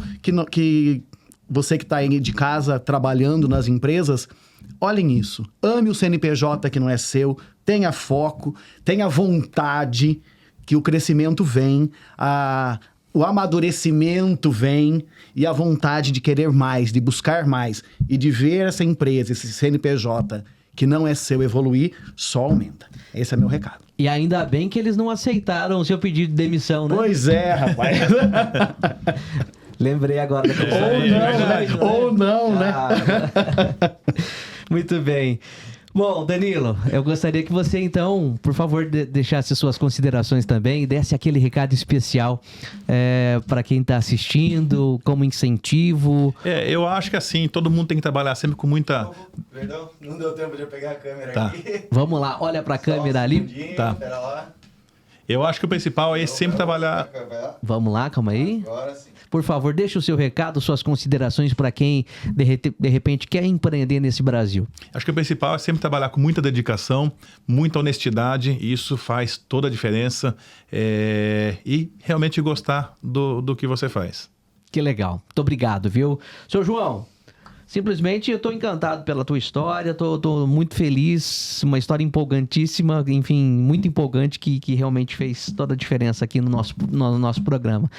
Speaker 4: que você que está aí de casa trabalhando nas empresas, olhem isso. Ame o CNPJ que não é seu, tenha foco, tenha vontade, que o crescimento vem, o amadurecimento vem e a vontade de querer mais, de buscar mais e de ver essa empresa, esse CNPJ que não é seu evoluir, só aumenta. Esse é meu recado.
Speaker 1: E ainda bem que eles não aceitaram o seu pedido de demissão, né?
Speaker 4: Pois é, rapaz.
Speaker 1: Lembrei agora.
Speaker 4: Ou não, né?
Speaker 1: Muito bem. Bom, Danilo, eu gostaria que você, então, por favor, deixasse suas considerações também e desse aquele recado especial para quem está assistindo, como incentivo.
Speaker 2: Eu acho que assim, todo mundo tem que trabalhar sempre com muita...
Speaker 5: Perdão, não deu tempo de eu pegar a câmera
Speaker 2: Tá.
Speaker 5: aqui.
Speaker 1: Vamos lá, olha para a câmera ali.
Speaker 2: Tá.
Speaker 5: Pera lá.
Speaker 2: Eu acho que o principal é sempre trabalhar...
Speaker 5: Vai lá.
Speaker 1: Vamos lá, calma aí.
Speaker 5: Agora sim.
Speaker 1: Por favor, deixe o seu recado, suas considerações para quem, de repente, quer empreender nesse Brasil.
Speaker 2: Acho que o principal é sempre trabalhar com muita dedicação, muita honestidade, e isso faz toda a diferença, e realmente gostar do que você faz.
Speaker 1: Que legal. Muito obrigado, viu? Seu João, simplesmente eu estou encantado pela tua história, estou muito feliz, uma história empolgantíssima, enfim, muito empolgante que realmente fez toda a diferença aqui no nosso programa.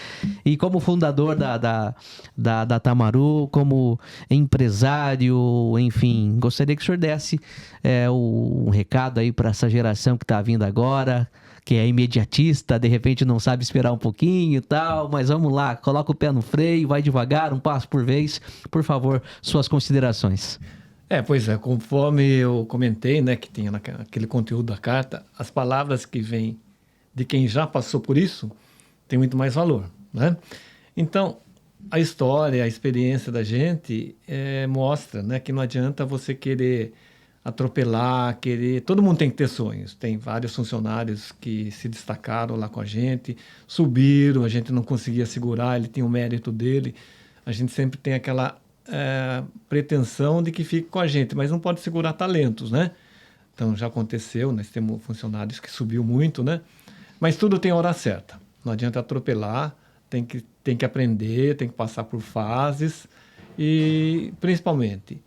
Speaker 1: E como fundador da Tamaru, como empresário, enfim, gostaria que o senhor desse um recado aí para essa geração que está vindo agora, que é imediatista, de repente não sabe esperar um pouquinho e tal, mas vamos lá, coloca o pé no freio, vai devagar, um passo por vez. Por favor, suas considerações.
Speaker 3: Pois é, conforme eu comentei, né, que tinha aquele conteúdo da carta, as palavras que vêm de quem já passou por isso tem muito mais valor, né? Então, a história, a experiência da gente mostra, né, que não adianta você querer atropelar, querer... Todo mundo tem que ter sonhos. Tem vários funcionários que se destacaram lá com a gente, subiram, a gente não conseguia segurar, ele tinha o mérito dele. A gente sempre tem aquela pretensão de que fique com a gente, mas não pode segurar talentos, né? Então, já aconteceu, nós temos funcionários que subiu muito, né? Mas tudo tem hora certa. Não adianta atropelar, tem que aprender, tem que passar por fases e, principalmente,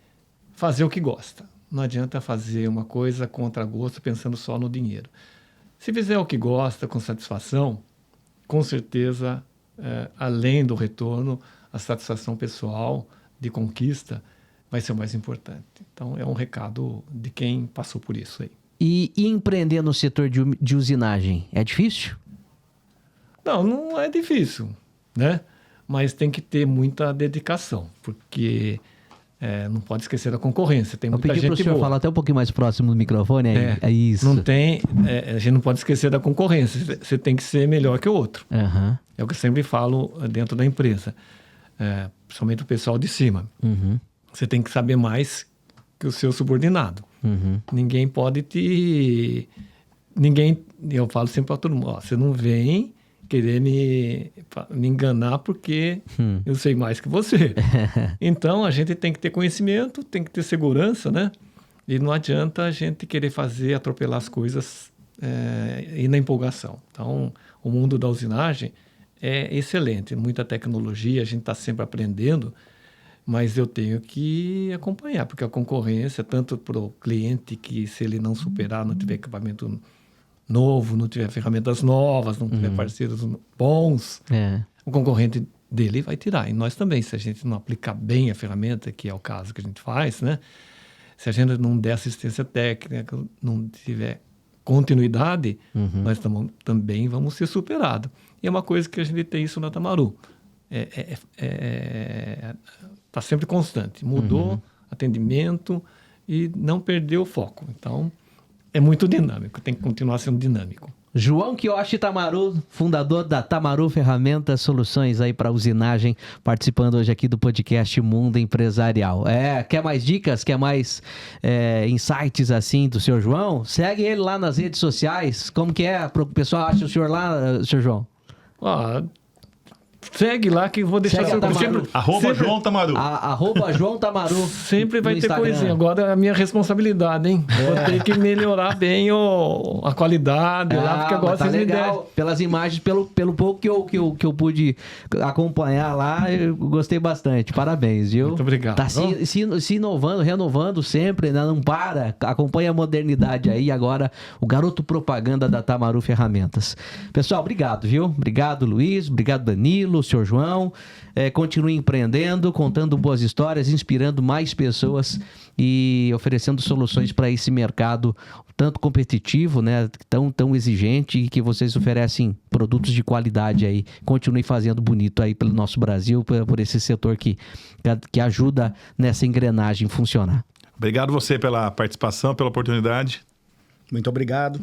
Speaker 3: fazer o que gosta. Não adianta fazer uma coisa contra gosto pensando só no dinheiro. Se fizer o que gosta com satisfação, com certeza, além do retorno, a satisfação pessoal de conquista vai ser o mais importante. Então, é um recado de quem passou por isso aí.
Speaker 1: E empreender no setor de usinagem, é difícil?
Speaker 3: Não é difícil, né? Mas tem que ter muita dedicação, porque não pode esquecer da concorrência. Tem muita gente boa. Eu pedi para o senhor falar
Speaker 1: até um pouquinho mais próximo do microfone, é isso.
Speaker 3: Não tem, a gente não pode esquecer da concorrência. Você tem que ser melhor que o outro.
Speaker 1: Uhum.
Speaker 3: É o que eu sempre falo dentro da empresa, principalmente o pessoal de cima.
Speaker 1: Uhum.
Speaker 3: Você tem que saber mais que o seu subordinado.
Speaker 1: Uhum.
Speaker 3: Ninguém pode eu falo sempre para todo mundo, você não vem querer me enganar porque eu sei mais que você. Então, a gente tem que ter conhecimento, tem que ter segurança, né? E não adianta a gente querer atropelar as coisas e na empolgação. Então, o mundo da usinagem é excelente, muita tecnologia, a gente está sempre aprendendo, mas eu tenho que acompanhar, porque a concorrência, tanto para o cliente, que se ele não superar, não tiver equipamento novo, não tiver ferramentas novas, não tiver parceiros bons, o concorrente dele vai tirar. E nós também, se a gente não aplicar bem a ferramenta, que é o caso que a gente faz, né? Se a gente não der assistência técnica, não tiver continuidade, nós também vamos ser superados. E é uma coisa que a gente tem isso na Tamaru. Está sempre constante. Mudou atendimento e não perdeu o foco. Então, é muito dinâmico. Tem que continuar sendo dinâmico.
Speaker 1: João Kiyoshi Tamaru, fundador da Tamaru Ferramentas, soluções aí para usinagem, participando hoje aqui do podcast Mundo Empresarial. Quer mais dicas? Quer insights assim do senhor João? Segue ele lá nas redes sociais. Como que é? O pessoal acha o senhor lá, senhor João?
Speaker 3: Segue lá que eu vou deixar seu
Speaker 2: sempre. João Tamaru.
Speaker 1: Arroba João Tamaru.
Speaker 3: Sempre vai ter coisinha. Agora é a minha responsabilidade, hein? Vou ter que melhorar bem a qualidade lá, porque agora vocês
Speaker 1: legal.
Speaker 3: Me deram.
Speaker 1: Pelas imagens, pelo pouco que eu pude acompanhar lá, eu gostei bastante. Parabéns, viu?
Speaker 3: Muito obrigado.
Speaker 1: Tá se inovando, renovando sempre, né? Não para. Acompanha a modernidade aí. Agora, o garoto propaganda da Tamaru Ferramentas. Pessoal, obrigado, viu? Obrigado, Luiz. Obrigado, Danilo. O senhor João, continue empreendendo, contando boas histórias, inspirando mais pessoas e oferecendo soluções para esse mercado tanto competitivo, né, tão exigente, e que vocês oferecem produtos de qualidade aí. Continue fazendo bonito aí pelo nosso Brasil, por esse setor que ajuda nessa engrenagem funcionar.
Speaker 2: Obrigado você pela participação, pela oportunidade.
Speaker 4: Muito obrigado.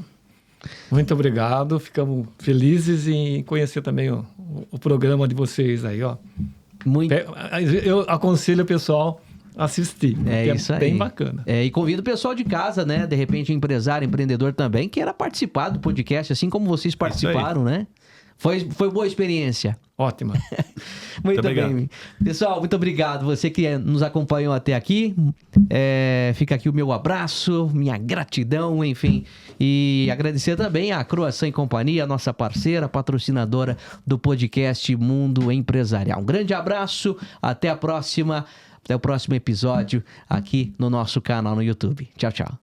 Speaker 3: Muito obrigado, ficamos felizes em conhecer também o programa de vocês aí, ó. Eu aconselho o pessoal a assistir,
Speaker 1: isso aí.
Speaker 3: Bem bacana.
Speaker 1: E convido o pessoal de casa, né, de repente empresário, empreendedor também, queira participar do podcast, assim como vocês participaram, né? Foi boa experiência.
Speaker 3: Ótima.
Speaker 1: Muito bem. Pessoal, muito obrigado. Você que nos acompanhou até aqui. Fica aqui o meu abraço, minha gratidão, enfim. E agradecer também a Croissant e Companhia, nossa parceira, patrocinadora do podcast Mundo Empresarial. Um grande abraço. Até a próxima. Até o próximo episódio aqui no nosso canal no YouTube. Tchau, tchau.